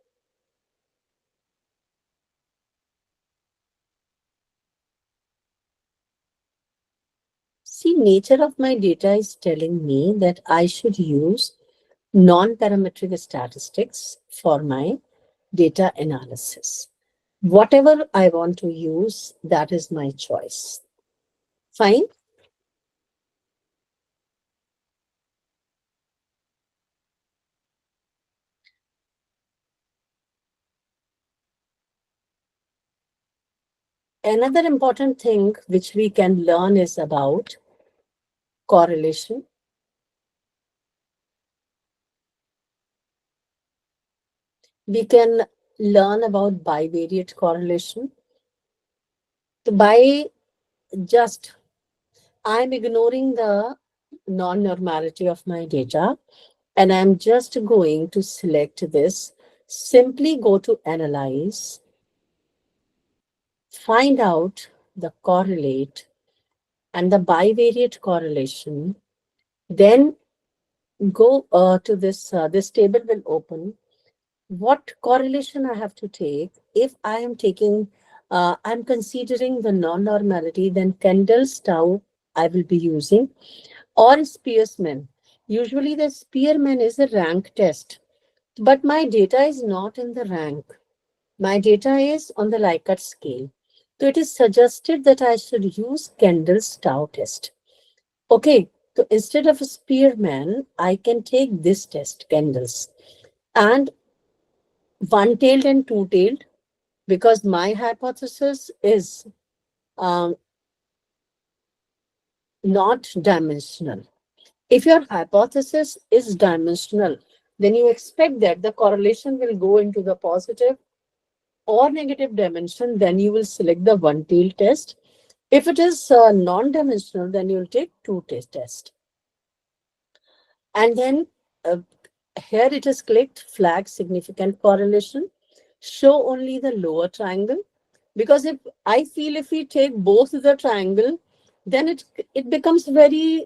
Speaker 3: See, nature of my data is telling me that I should use non-parametric statistics for my data analysis. Whatever I want to use, that is my choice. Fine. Another important thing which we can learn is about correlation. We can learn about bivariate correlation. So by just, I'm ignoring the non-normality of my data and I'm just going to select this. Simply go to analyze, find out the correlate and the bivariate correlation. Then go to this table will open. What correlation I have to take? If I am taking, I'm considering the non-normality, then Kendall's tau I will be using, or Spearman. Usually the Spearman is a rank test, but my data is not in the rank. My data is on the Likert scale. So it is suggested that I should use Kendall's tau test. Okay, so instead of a Spearman, I can take this test, Kendall's. And one-tailed and two-tailed, because my hypothesis is not dimensional. If your hypothesis is dimensional, then you expect that the correlation will go into the positive or negative dimension, then you will select the one-tailed test. If it is non-dimensional, then you will take two-tailed test. And then uh, here it is clicked flag significant correlation. Show only the lower triangle, because if I feel if we take both the triangle, then it becomes very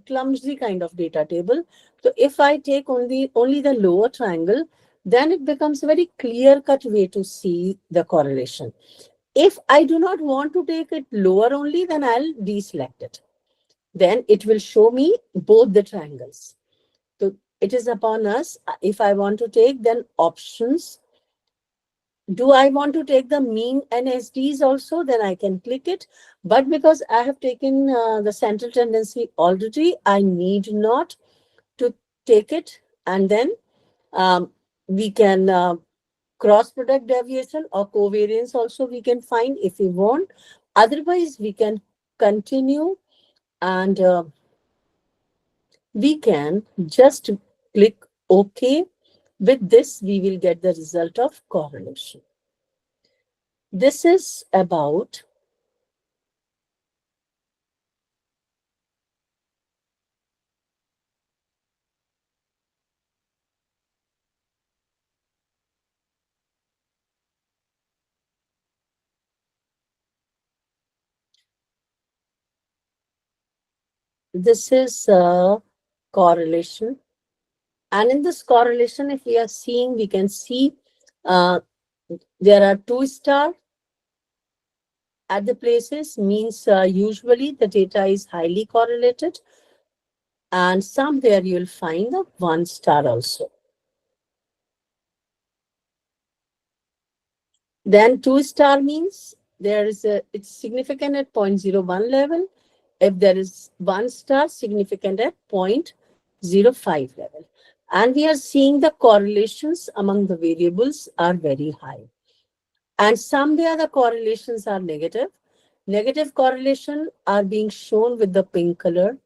Speaker 3: clumsy kind of data table. So if I take only the lower triangle, then it becomes a very clear cut way to see the correlation. If I do not want to take it lower only, then I'll deselect it. Then it will show me both the triangles. So it is upon us. If I want to take, then options. Do I want to take the mean NSDs also? Then I can click it. But because I have taken the central tendency already, I need not to take it. And then we can cross product deviation or covariance also we can find if we want. Otherwise, we can continue and we can just click OK. With this, we will get the result of correlation. This is about this is correlation. And in this correlation, if we are seeing, we can see there are 2 star at the places, means usually the data is highly correlated. And somewhere you'll find the 1 star also. Then 2 star means it's significant at 0.01 level. If there is 1 star, significant at 0.05 level. And we are seeing the correlations among the variables are very high. And somewhere the correlations are negative. Negative correlation are being shown with the pink color,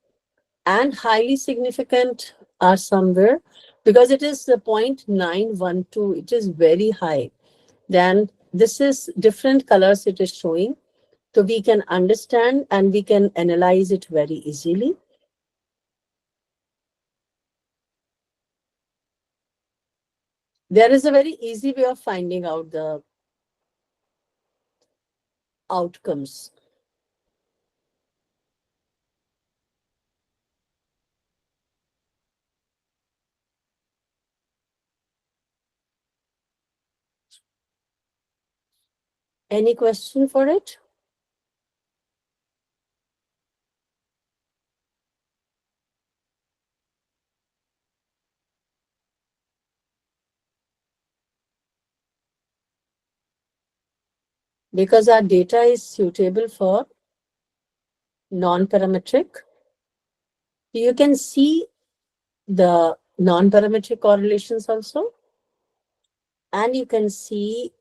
Speaker 3: and highly significant are somewhere because it is the 0.912. It is very high. Then this is different colors it is showing. So we can understand and we can analyze it very easily. There is a very easy way of finding out the outcomes. Any question for it? Because our data is suitable for non-parametric, you can see the non-parametric correlations also, and you can see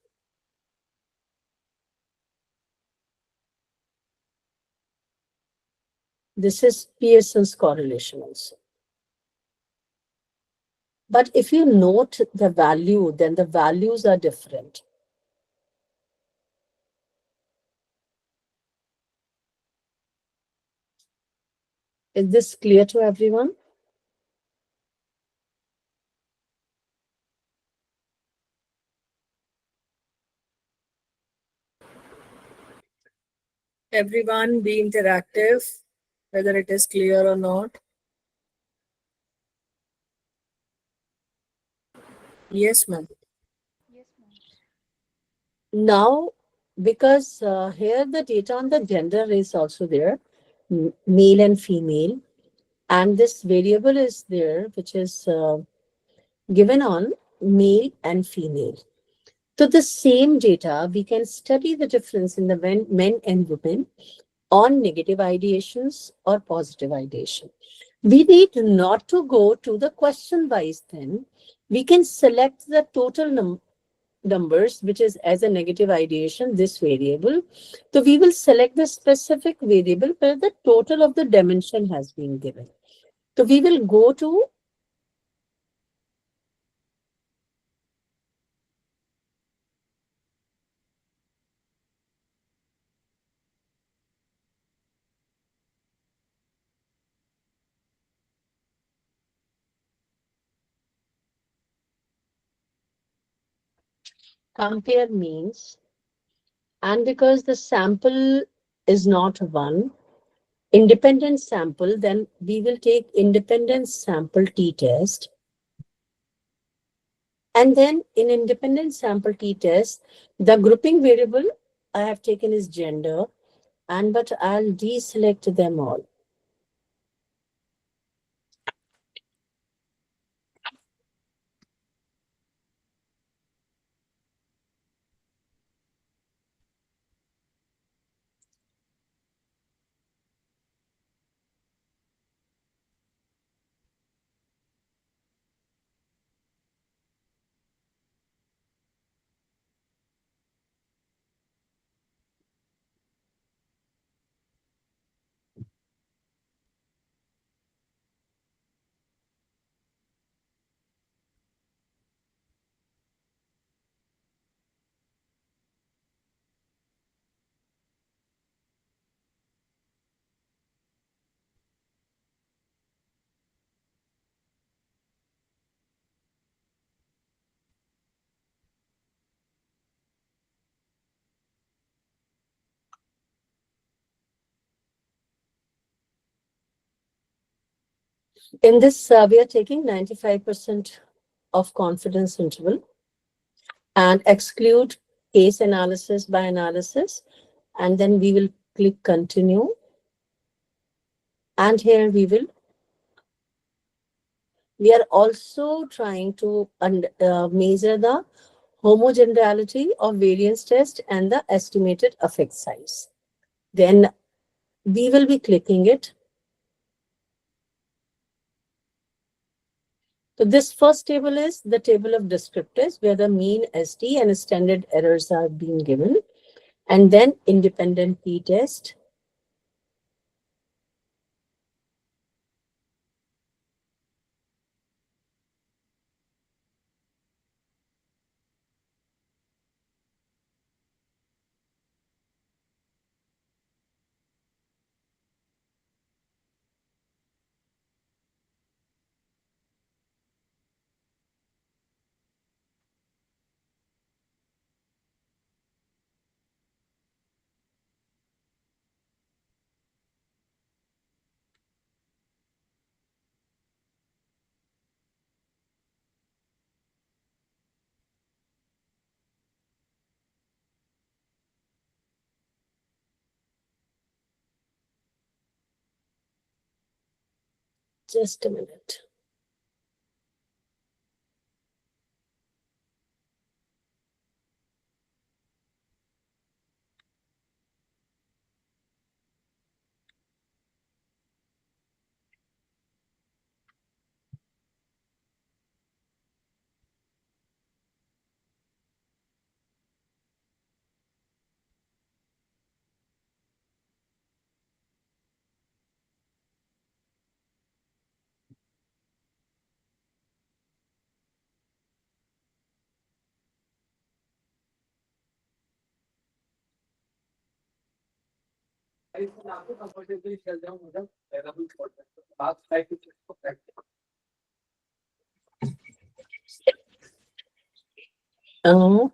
Speaker 3: this is Pearson's correlation also. But if you note the value, then the values are different. Is this clear to everyone?
Speaker 1: Everyone be interactive, whether it is clear or not. Yes, ma'am.
Speaker 3: Now, because here the data on the gender is also there, male and female, and this variable is there, which is given on male and female. So the same data, we can study the difference in the men and women on negative ideations or positive ideation. We need not to go to the question wise then. We can select the total numbers, which is as a negative ideation, this variable. So we will select the specific variable where the total of the dimension has been given. So we will go to compare means, and because the sample is not one independent sample, then we will take independent sample t-test. And then in independent sample t-test, the grouping variable I have taken is gender, and but I'll deselect them all. In this, we are taking 95% of confidence interval and exclude case analysis by analysis. And then we will click continue. And here we are also trying to measure the homogeneity of variance test and the estimated effect size. Then we will be clicking it. So this first table is the table of descriptors where the mean SD and standard errors are being given, and then independent t-test. Just a minute. Uh,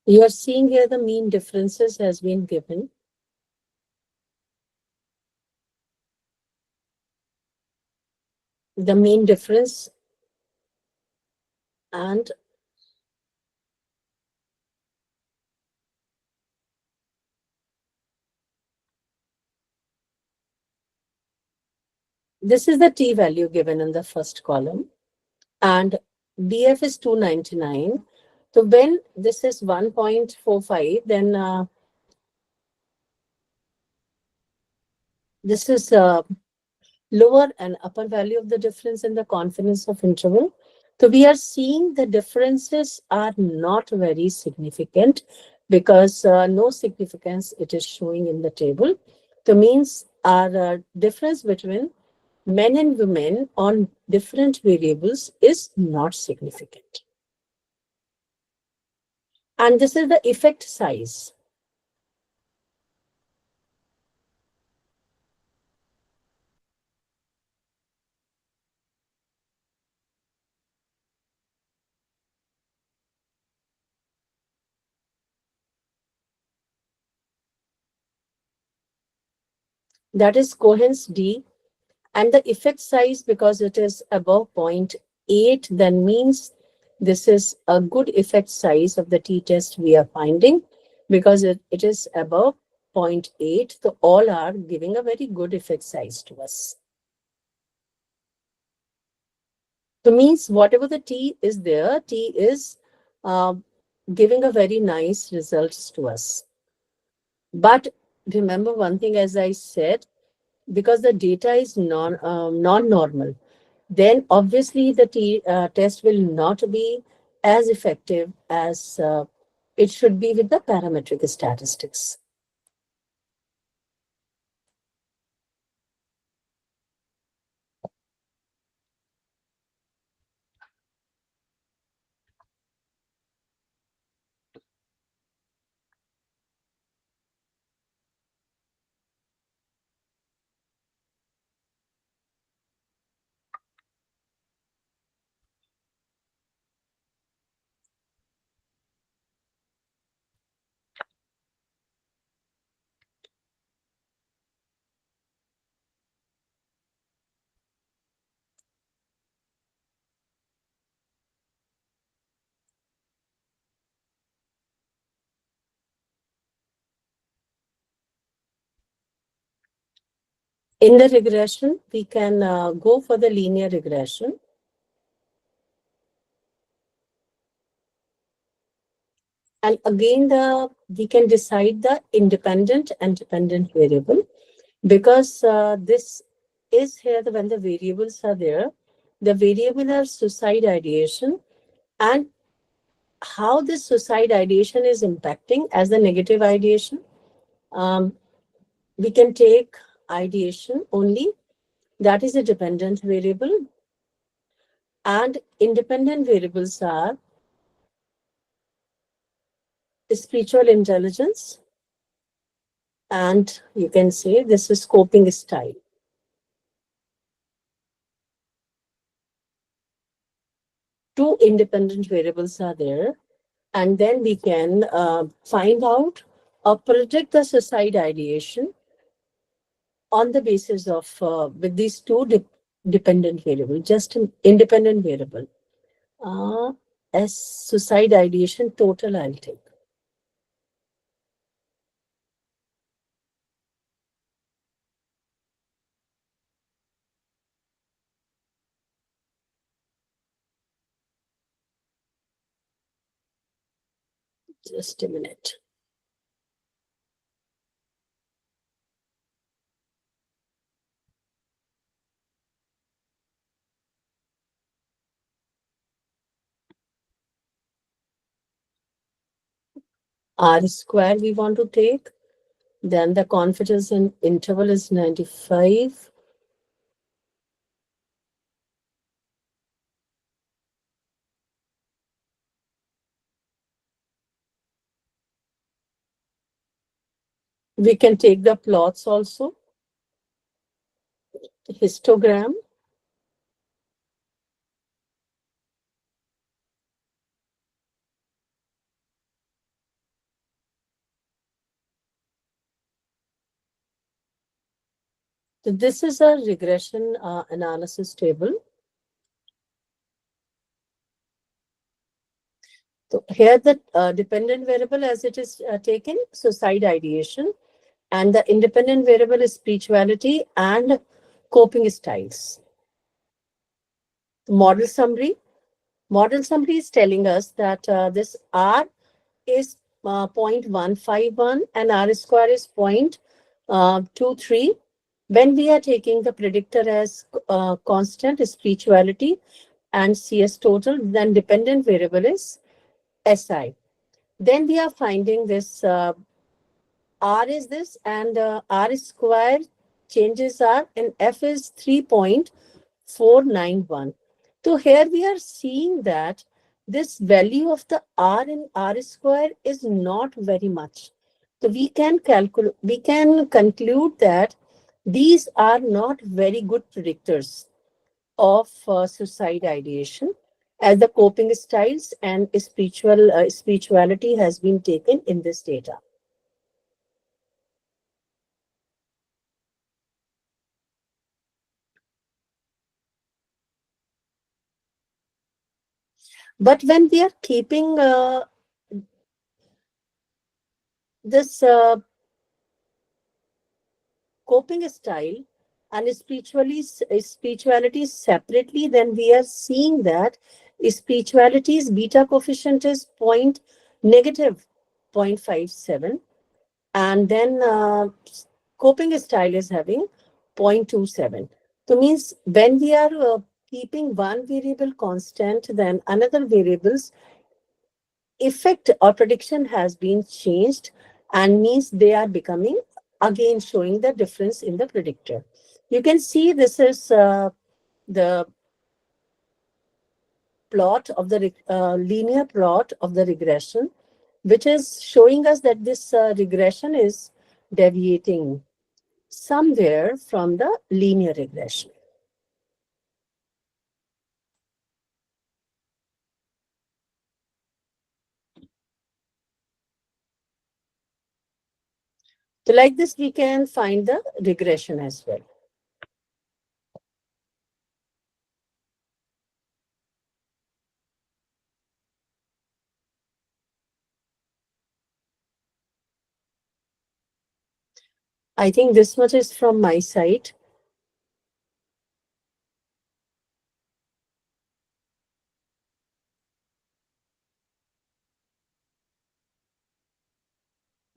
Speaker 3: you are seeing here the mean differences has been given. The mean difference and this is the t value given in the first column, and DF is 299. So when this is 1.45, then this is lower and upper value of the difference in the confidence of interval. So we are seeing the differences are not very significant because no significance it is showing in the table. So means our difference between men and women on different variables is not significant. And this is the effect size. That is coherence D. And the effect size, because it is above 0.8, then means this is a good effect size of the t-test we are finding, because it is above 0.8. So all are giving a very good effect size to us. So means whatever the t is there, t is giving a very nice results to us. But remember one thing, as I said, because the data is non-normal, then obviously the test will not be as effective as it should be with the parametric statistics. In the regression, we can go for the linear regression. And again, we can decide the independent and dependent variable, because this is here when the variables are there. The variable are suicide ideation, and how this suicide ideation is impacting as the negative ideation. We can take ideation only, that is a dependent variable, and independent variables are spiritual intelligence, and you can say this is coping style. Two independent variables are there, and then we can find out or predict the suicide ideation on the basis of with these two dependent variables, just an independent variable. as suicide ideation total, I'll take. Just a minute. R square we want to take. Then the confidence interval is 95. We can take the plots also. Histogram. So this is a regression analysis table. So here the dependent variable as it is taken, suicide ideation, and the independent variable is spirituality and coping styles. Model summary. Model summary is telling us that this R is 0.151 and R square is 0.23. When we are taking the predictor as constant spirituality and CS total, then dependent variable is SI. Then we are finding this R is this and R square changes are and F is 3.491. So here we are seeing that this value of the R in R square is not very much. So we can conclude that these are not very good predictors of suicide ideation, as the coping styles and spirituality has been taken in this data. But when we are keeping this coping style and spirituality separately, then we are seeing that spirituality's beta coefficient is negative 0.57, and then coping style is having 0.27. So means when we are keeping one variable constant, then another variable's effect or prediction has been changed, and means they are becoming again showing the difference in the predictor. You can see this is the plot of the linear plot of the regression, which is showing us that this regression is deviating somewhere from the linear regression. So like this, we can find the regression as well. I think this much is from my side.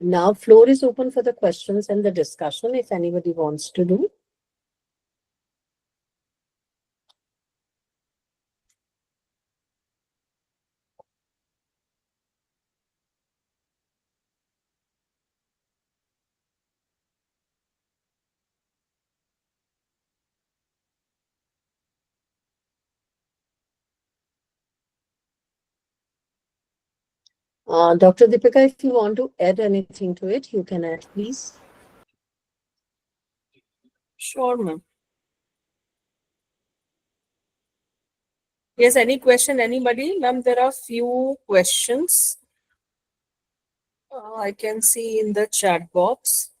Speaker 3: Now, floor is open for the questions and the discussion if anybody wants to do. Dr. Deepika, if you want to add anything to it, you can add, please.
Speaker 1: Sure, ma'am. Yes, any question, anybody? Ma'am, there are few questions. I can see in the chat box.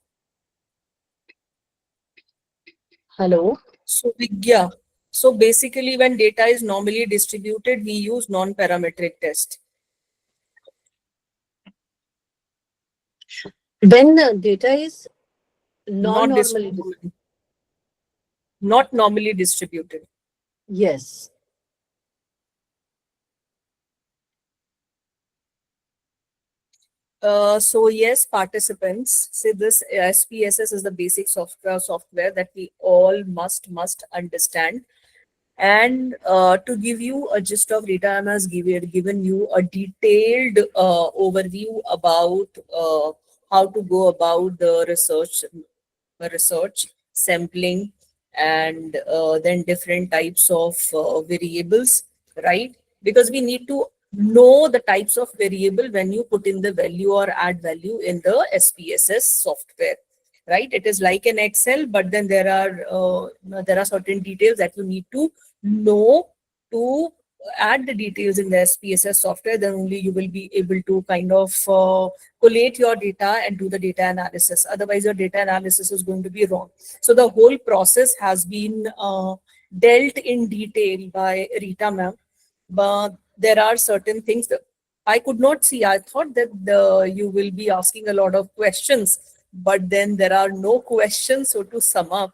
Speaker 3: Hello.
Speaker 1: So, Vigya, So basically, when data is normally distributed, we use non-parametric test.
Speaker 3: When data is
Speaker 1: Not
Speaker 3: non-normally,
Speaker 1: not normally distributed.
Speaker 3: yes.
Speaker 1: So yes, participants, say this SPSS is the basic software that we all must understand. And to give you a gist of data, I has given you a detailed overview about how to go about the research, sampling, and then different types of variables, right? Because we need to know the types of variable when you put in the value or add value in the SPSS software, right? It is like an Excel, but then there are certain details that you need to know to add the details in the SPSS software. Then only you will be able to kind of collate your data and do the data analysis. Otherwise, your data analysis is going to be wrong. So the whole process has been dealt in detail by Rita ma'am, but there are certain things that I could not see. I thought that you will be asking a lot of questions, but then there are no questions. So to sum up,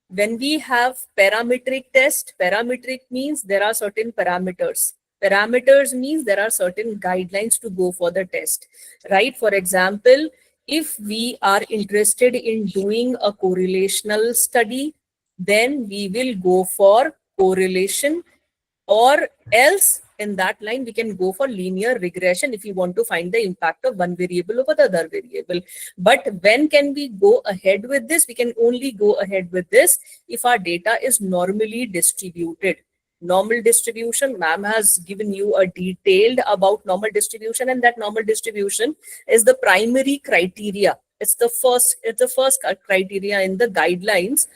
Speaker 1: when we have parametric test, parametric means there are certain parameters. Parameters means there are certain guidelines to go for the test, right? For example, if we are interested in doing a correlational study, then we will go for correlation, or else in that line we can go for linear regression if you want to find the impact of one variable over the other variable. But when can we go ahead with this? We can only go ahead with this if our data is normally distributed. Normal distribution, ma'am has given you a detailed about normal distribution, and that normal distribution is the primary criteria. It's the first criteria in the guidelines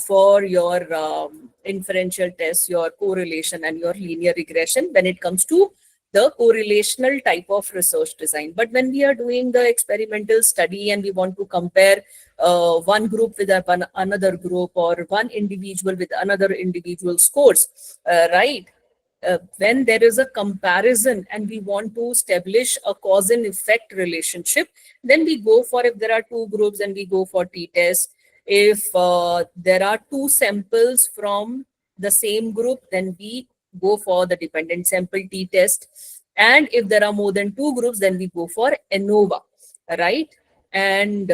Speaker 1: for your inferential tests, your correlation, and your linear regression when it comes to the correlational type of research design. But when we are doing the experimental study and we want to compare one group with another group, or one individual with another individual scores, right? When there is a comparison and we want to establish a cause and effect relationship, then we go for, if there are two groups, then we go for t-test. If there are two samples from the same group, then we go for the dependent sample t-test. And if there are more than two groups, then we go for ANOVA, right? And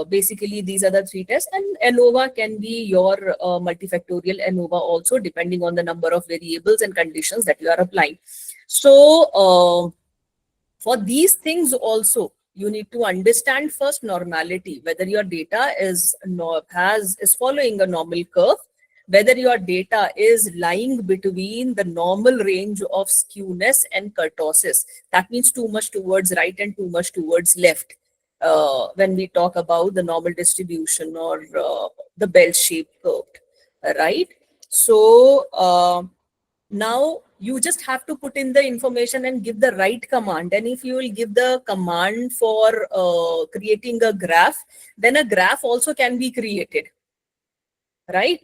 Speaker 1: basically these are the three tests, and ANOVA can be your multifactorial ANOVA also, depending on the number of variables and conditions that you are applying. So for these things also, you need to understand first normality, whether your data is following a normal curve, whether your data is lying between the normal range of skewness and kurtosis. That means too much towards right and too much towards left. When we talk about the normal distribution, or the bell-shaped curve, right? So now you just have to put in the information and give the right command. And if you will give the command for creating a graph, then a graph also can be created, right?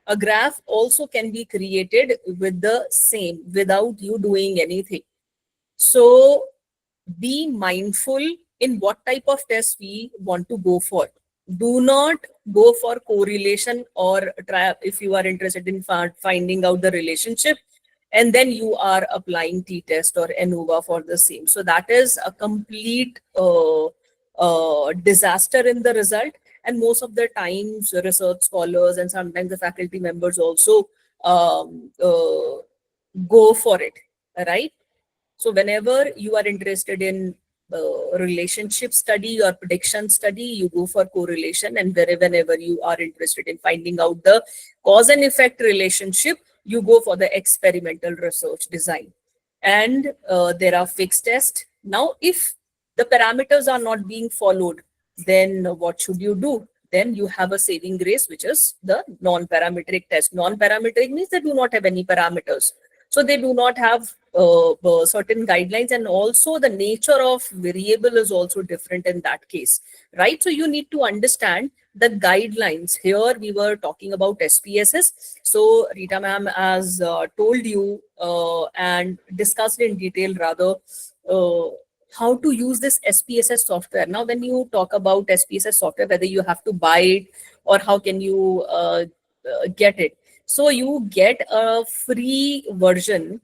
Speaker 1: A graph also can be created with the same, without you doing anything. So be mindful in what type of test we want to go for. Do not go for correlation, or try, if you are interested in finding out the relationship, and then you are applying t-test or ANOVA for the same. So that is a complete disaster in the result. And most of the times research scholars and sometimes the faculty members also go for it, right? So whenever you are interested in relationship study or prediction study, you go for correlation. And whenever you are interested in finding out the cause and effect relationship, you go for the experimental research design. And there are fixed tests. Now, if the parameters are not being followed, then what should you do? Then you have a saving grace, which is the non-parametric test. Non-parametric means they do not have any parameters. So they do not have certain guidelines, and also the nature of variable is also different in that case, right? So you need to understand the guidelines. Here we were talking about SPSS. So Rita ma'am has told you and discussed in detail rather how to use this SPSS software. Now, when you talk about SPSS software, whether you have to buy it or how can you get it. So you get a free version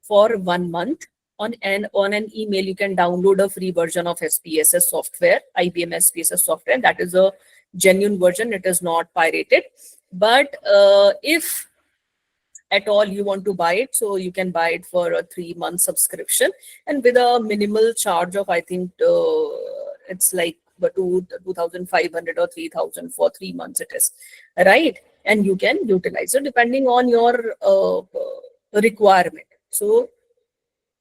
Speaker 1: for 1 month. On an email, you can download a free version of SPSS software, IBM SPSS software. That is a genuine version. It is not pirated. But if at all you want to buy it, so you can buy it for a 3-month subscription, and with a minimal charge of, I think it's like 2,500 or 3,000 for 3 months it is, right? And you can utilize it depending on your requirement. So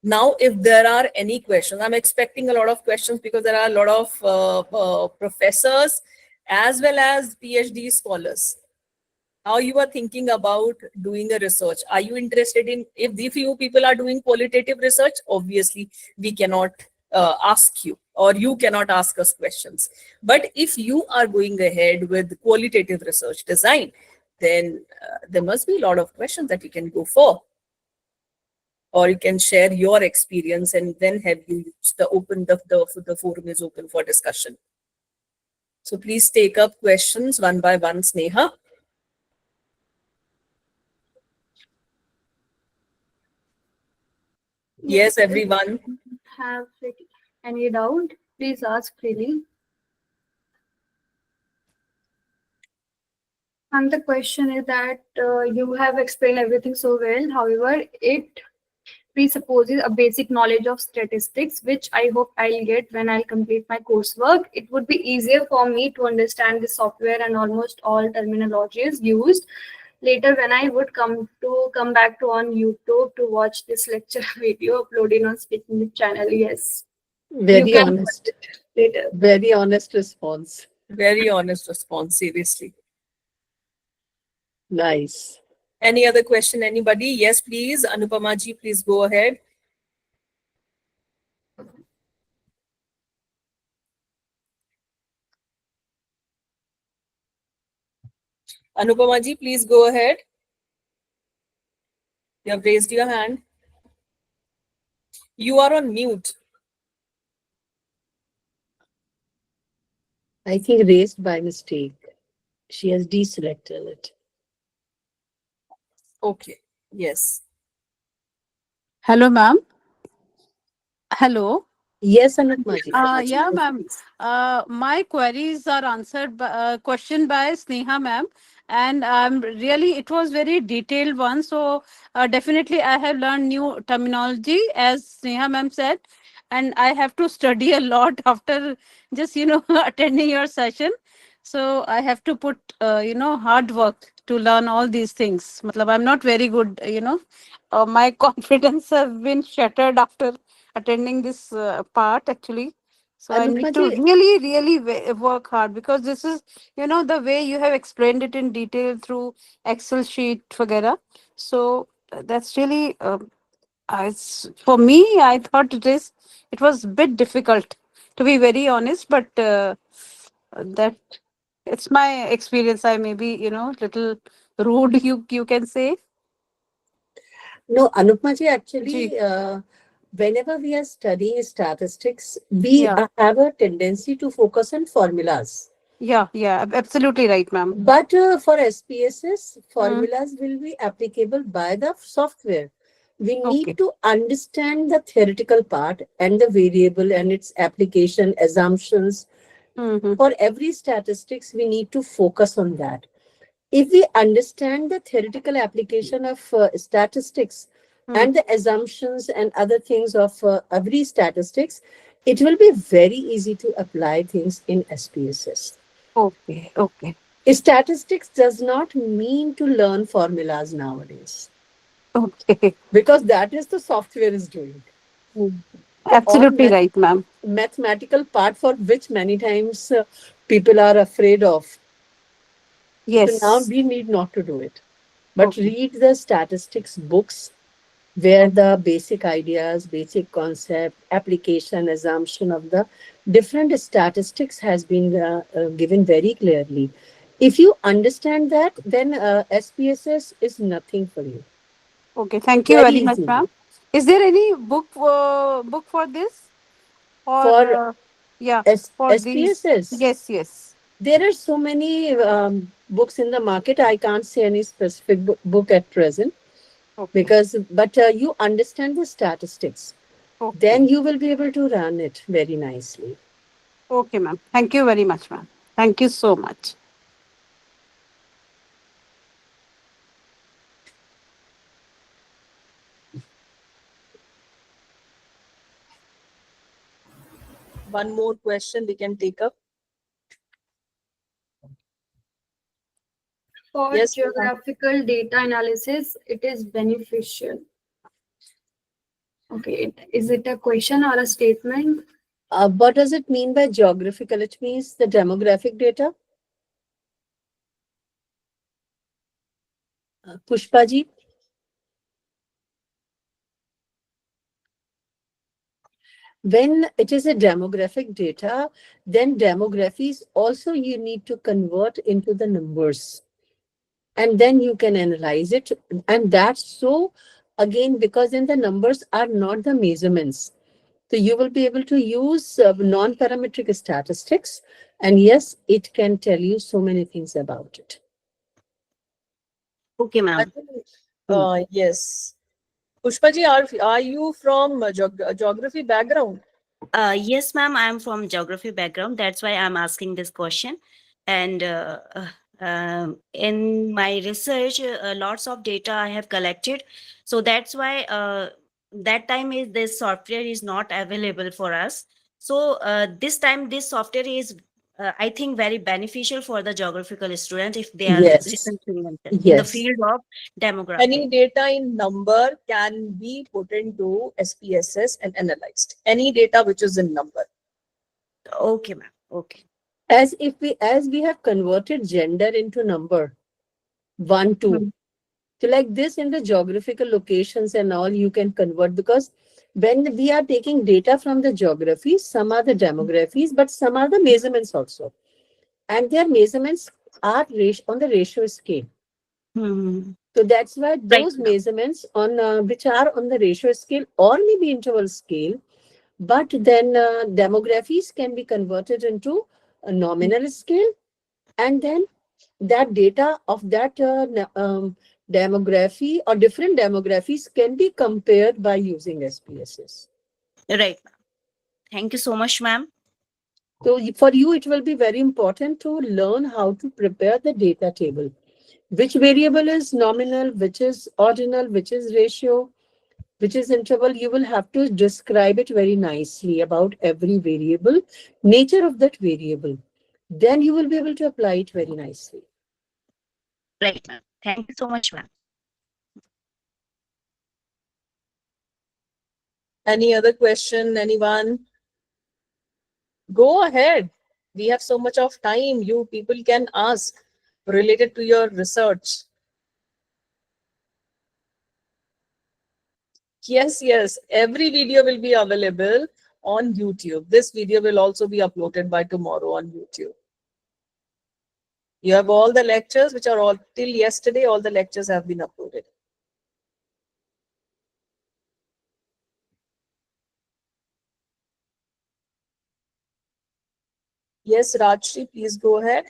Speaker 1: now, if there are any questions, I'm expecting a lot of questions because there are a lot of professors as well as PhD scholars. How you are thinking about doing a research? Are you interested in, if the few people are doing qualitative research, obviously we cannot ask you, or you cannot ask us questions. But if you are going ahead with qualitative research design, then there must be a lot of questions that you can go for, or you can share your experience, and then have you used the forum is open for discussion. So please take up questions one by one, Sneha. Yes, everyone.
Speaker 2: Have any doubt? Please ask freely. And the question is that you have explained everything so well. However, it presupposes a basic knowledge of statistics, which I hope I'll get when I'll complete my coursework. It would be easier for me to understand the software and almost all terminologies used. Later, when I would come back to on YouTube to watch this lecture video uploaded on Speaking channel. Yes,
Speaker 3: Very
Speaker 2: you can
Speaker 3: honest.
Speaker 2: watch it later.
Speaker 3: Very honest response.
Speaker 1: Very honest response, seriously.
Speaker 3: Nice.
Speaker 1: Any other question, anybody? Yes, please. Anupama ji, please go ahead. Anupama ji, please go ahead. You have raised your hand. You are on mute.
Speaker 3: I think raised by mistake. She has deselected it.
Speaker 1: Okay. Yes.
Speaker 6: Hello, ma'am. Hello.
Speaker 3: Yes, Anupma ji.
Speaker 6: Yeah, ma'am. My queries are answered by question by Sneha, ma'am, and really it was very detailed one. So definitely I have learned new terminology, as Sneha, ma'am said, and I have to study a lot after just attending your session. So I have to put hard work to learn all these things. Matlab, I'm not very good. My confidence have been shattered after attending this part actually. So I need to
Speaker 3: Anupma ji,
Speaker 6: really work hard, because this is the way you have explained it in detail through Excel sheet vagera. So that's really for me, I thought it was a bit difficult, to be very honest, but that it's my experience. I may be little rude, you can say.
Speaker 3: no, Anupma ji, actually,
Speaker 6: Ji.
Speaker 3: whenever we are studying statistics, we
Speaker 6: Yeah.
Speaker 3: have a tendency to focus on formulas.
Speaker 6: Yeah, absolutely right, ma'am.
Speaker 3: But for SPSS,
Speaker 6: Mm.
Speaker 3: formulas will be applicable by the software. We need
Speaker 6: Okay.
Speaker 3: to understand the theoretical part and the variable and its application assumptions.
Speaker 6: Mm-hmm.
Speaker 3: For every statistics, we need to focus on that. If we understand the theoretical application of statistics and the assumptions and other things of every statistics, it will be very easy to apply things in SPSS.
Speaker 6: Okay.
Speaker 3: Statistics does not mean to learn formulas nowadays,
Speaker 6: Okay.
Speaker 3: because that is the software is doing. The all
Speaker 6: Absolutely right, ma'am.
Speaker 3: mathematical part for which many times people are afraid of. So now
Speaker 6: Yes.
Speaker 3: we need not to do it, but
Speaker 6: Okay.
Speaker 3: read the statistics books where the basic ideas, basic concept, application, assumption of the different statistics has been given very clearly. If you understand that, then SPSS is nothing for you.
Speaker 6: Okay, thank you
Speaker 3: Very
Speaker 6: very much,
Speaker 3: easily.
Speaker 6: ma'am. Is there any book for this or
Speaker 3: For
Speaker 6: yeah, for these?
Speaker 3: SPSS,
Speaker 6: Yes, yes.
Speaker 3: there are so many books in the market. I can't say any specific book at present
Speaker 6: Okay,
Speaker 3: because, but you understand the statistics, then
Speaker 6: okay,
Speaker 3: you will be able to run it very nicely.
Speaker 6: okay, ma'am. Thank you very much, ma'am. Thank you so much.
Speaker 1: One more question we can take up.
Speaker 2: For
Speaker 1: Yes, Neha.
Speaker 2: geographical data analysis, it is beneficial. Okay, is it a question or a statement?
Speaker 3: What does it mean by geographical? It means the demographic data. Pushpa ji, when it is a demographic data, then demographies also you need to convert into the numbers. And then you can analyze it. And that's so, again, because then the numbers are not the measurements. So you will be able to use non-parametric statistics. And yes, it can tell you so many things about it.
Speaker 7: Okay,
Speaker 1: I
Speaker 7: ma'am.
Speaker 1: think,
Speaker 7: Hmm.
Speaker 1: yes. Pushpaji, are you from geography background?
Speaker 7: Yes, ma'am. I'm from geography background. That's why I'm asking this question. And in my research, lots of data I have collected. So that's why that time is this software is not available for us. So this time this software is, I think, very beneficial for the geographical student if they are
Speaker 3: Yes,
Speaker 7: researching in the
Speaker 3: yes.
Speaker 7: field of demographic.
Speaker 1: Any data in number can be put into SPSS and analyzed. Any data which is in number.
Speaker 7: Okay, ma'am. Okay.
Speaker 3: As we have converted gender into number, 1, 2.
Speaker 7: Hmm.
Speaker 3: So like this in the geographical locations and all you can convert, because when we are taking data from the geography, some are the demographies, but some are the measurements also. And their measurements are on the ratio scale.
Speaker 7: Hmm.
Speaker 3: So that's why
Speaker 7: Right,
Speaker 3: those
Speaker 7: ma'am.
Speaker 3: measurements on which are on the ratio scale or maybe interval scale, but then demographies can be converted into a nominal scale, and then that data of that demography or different demographies can be compared by using SPSS.
Speaker 7: Right. Thank you so much, ma'am.
Speaker 3: So for you, it will be very important to learn how to prepare the data table. Which variable is nominal, which is ordinal, which is ratio, which is interval. You will have to describe it very nicely about every variable, nature of that variable. Then you will be able to apply it very nicely.
Speaker 7: Right, ma'am. Thank you so much, ma'am.
Speaker 1: Any other question? Anyone? Go ahead. We have so much of time. You people can ask related to your research. Yes, yes. Every video will be available on YouTube. This video will also be uploaded by tomorrow on YouTube. You have all the lectures, which are all till yesterday, all the lectures have been uploaded. Yes, Rajshri, please go ahead.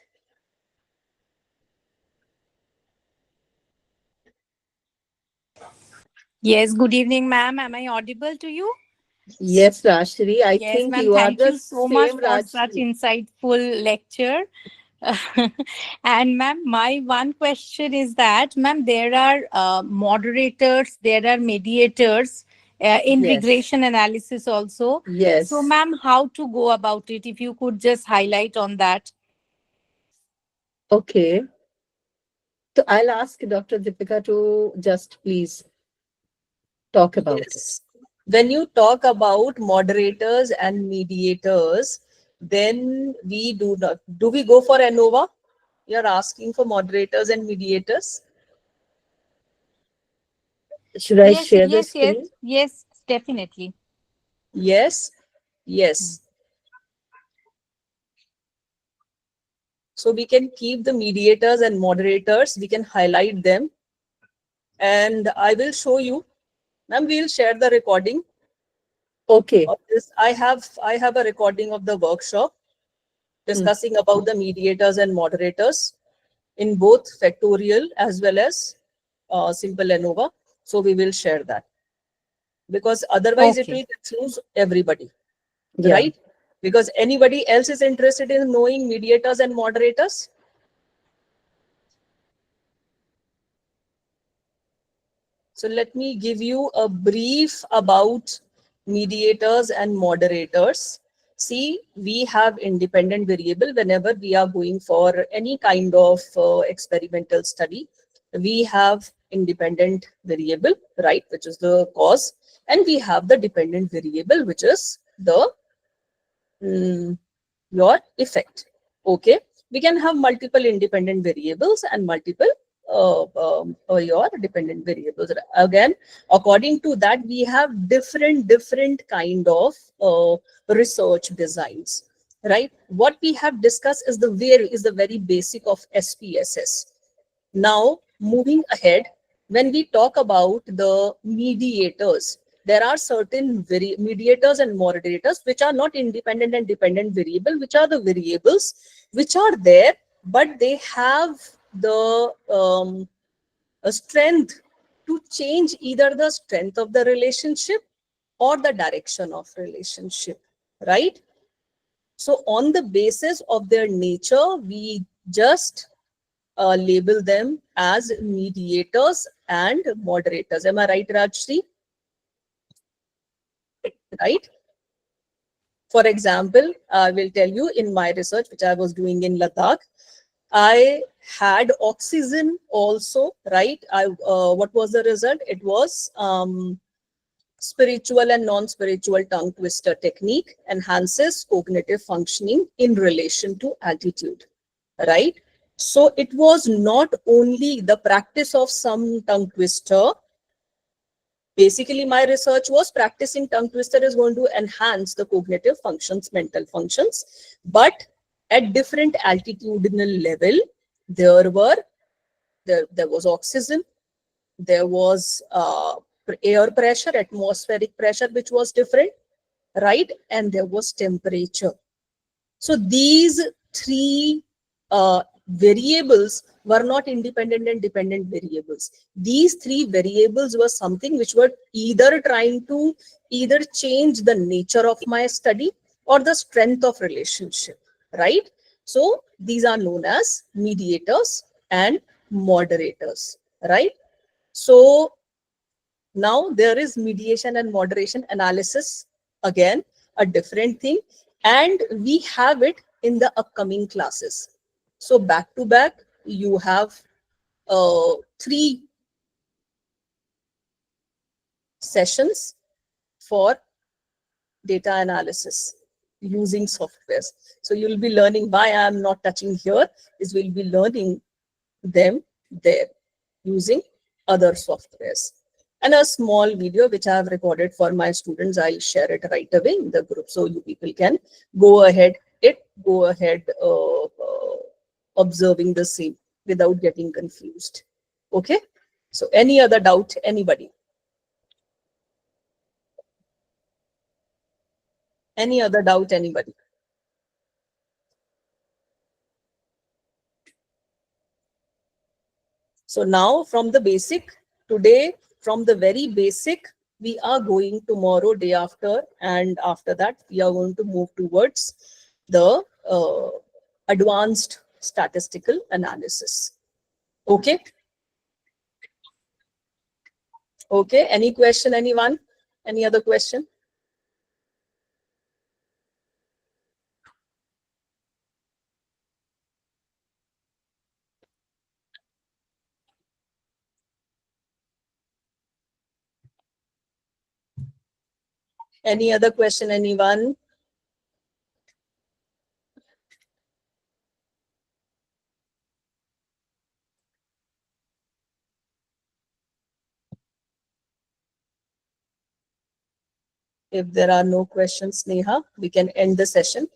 Speaker 8: Yes, good evening, ma'am. Am I audible to you?
Speaker 3: Yes, Rashri, I
Speaker 8: Yes,
Speaker 3: think
Speaker 8: ma'am.
Speaker 3: you are
Speaker 8: Thank
Speaker 3: the
Speaker 8: you so much
Speaker 3: same
Speaker 8: for such
Speaker 3: Rashri.
Speaker 8: insightful lecture. And ma'am, my one question is that, ma'am, there are moderators, there are mediators in
Speaker 3: Yes,
Speaker 8: regression analysis also. So,
Speaker 3: yes.
Speaker 8: ma'am, how to go about it? If you could just highlight on that.
Speaker 3: Okay. So I'll ask Dr. Deepika to just please talk about it.
Speaker 1: Yes. When you talk about moderators and mediators, then we do not. Do we go for ANOVA? You're asking for moderators and mediators?
Speaker 3: Should I
Speaker 8: Yes,
Speaker 3: share the
Speaker 8: yes, yes,
Speaker 3: screen?
Speaker 8: yes, definitely.
Speaker 1: Yes,
Speaker 8: Hmm.
Speaker 1: yes. So we can keep the mediators and moderators, we can highlight them, and I will show you. Ma'am, we'll share the recording
Speaker 3: Okay.
Speaker 1: of this. I have a recording of the workshop
Speaker 3: Hmm.
Speaker 1: discussing about the mediators and moderators in both factorial as well as simple ANOVA. So we will share that because otherwise it
Speaker 8: Okay.
Speaker 1: will confuse everybody,
Speaker 3: Yeah.
Speaker 1: right? Because anybody else is interested in knowing mediators and moderators. So let me give you a brief about mediators and moderators. See, we have independent variable whenever we are going for any kind of experimental study. We have independent variable, right, which is the cause, and we have the dependent variable, which is the your effect. Okay, we can have multiple independent variables and multiple your dependent variables. Again, according to that, we have different kind of research designs. Right. What we have discussed is the very basic of SPSS. Now, moving ahead, when we talk about the mediators, there are certain mediators and moderators which are not independent and dependent variable, which are the variables which are there, but they have the a strength to change either the strength of the relationship or the direction of relationship, right? So on the basis of their nature, we just label them as mediators and moderators. Am I right, Rajshri? Right? For example, I will tell you in my research, which I was doing in Ladakh, I had oxygen also, right? What was the result? It was spiritual and non-spiritual tongue twister technique enhances cognitive functioning in relation to attitude, right? So it was not only the practice of some tongue twister. Basically, my research was practicing tongue twister is going to enhance the cognitive functions, mental functions, but at different altitudinal level, there were there was oxygen, there was air pressure, atmospheric pressure, which was different, right? And there was temperature. So these three variables were not independent and dependent variables. These three variables were something which were either trying to either change the nature of my study or the strength of relationship, right? So these are known as mediators and moderators, right? So now there is mediation and moderation analysis, again, a different thing, and we have it in the upcoming classes. So back to back, you have three sessions for data analysis using softwares. So you'll be learning why I am not touching here is we'll be learning them there using other softwares. And a small video which I have recorded for my students, I'll share it right away in the group so you people can go ahead observing the same without getting confused. Okay. So any other doubt, anybody? Any other doubt, anybody? So now from the basic, today, from the very basic, we are going tomorrow, day after, and after that, we are going to move towards the advanced statistical analysis. Okay. Okay. Any question, anyone? Any other question? Any other question, anyone? If there are no questions, Neha, we can end the session.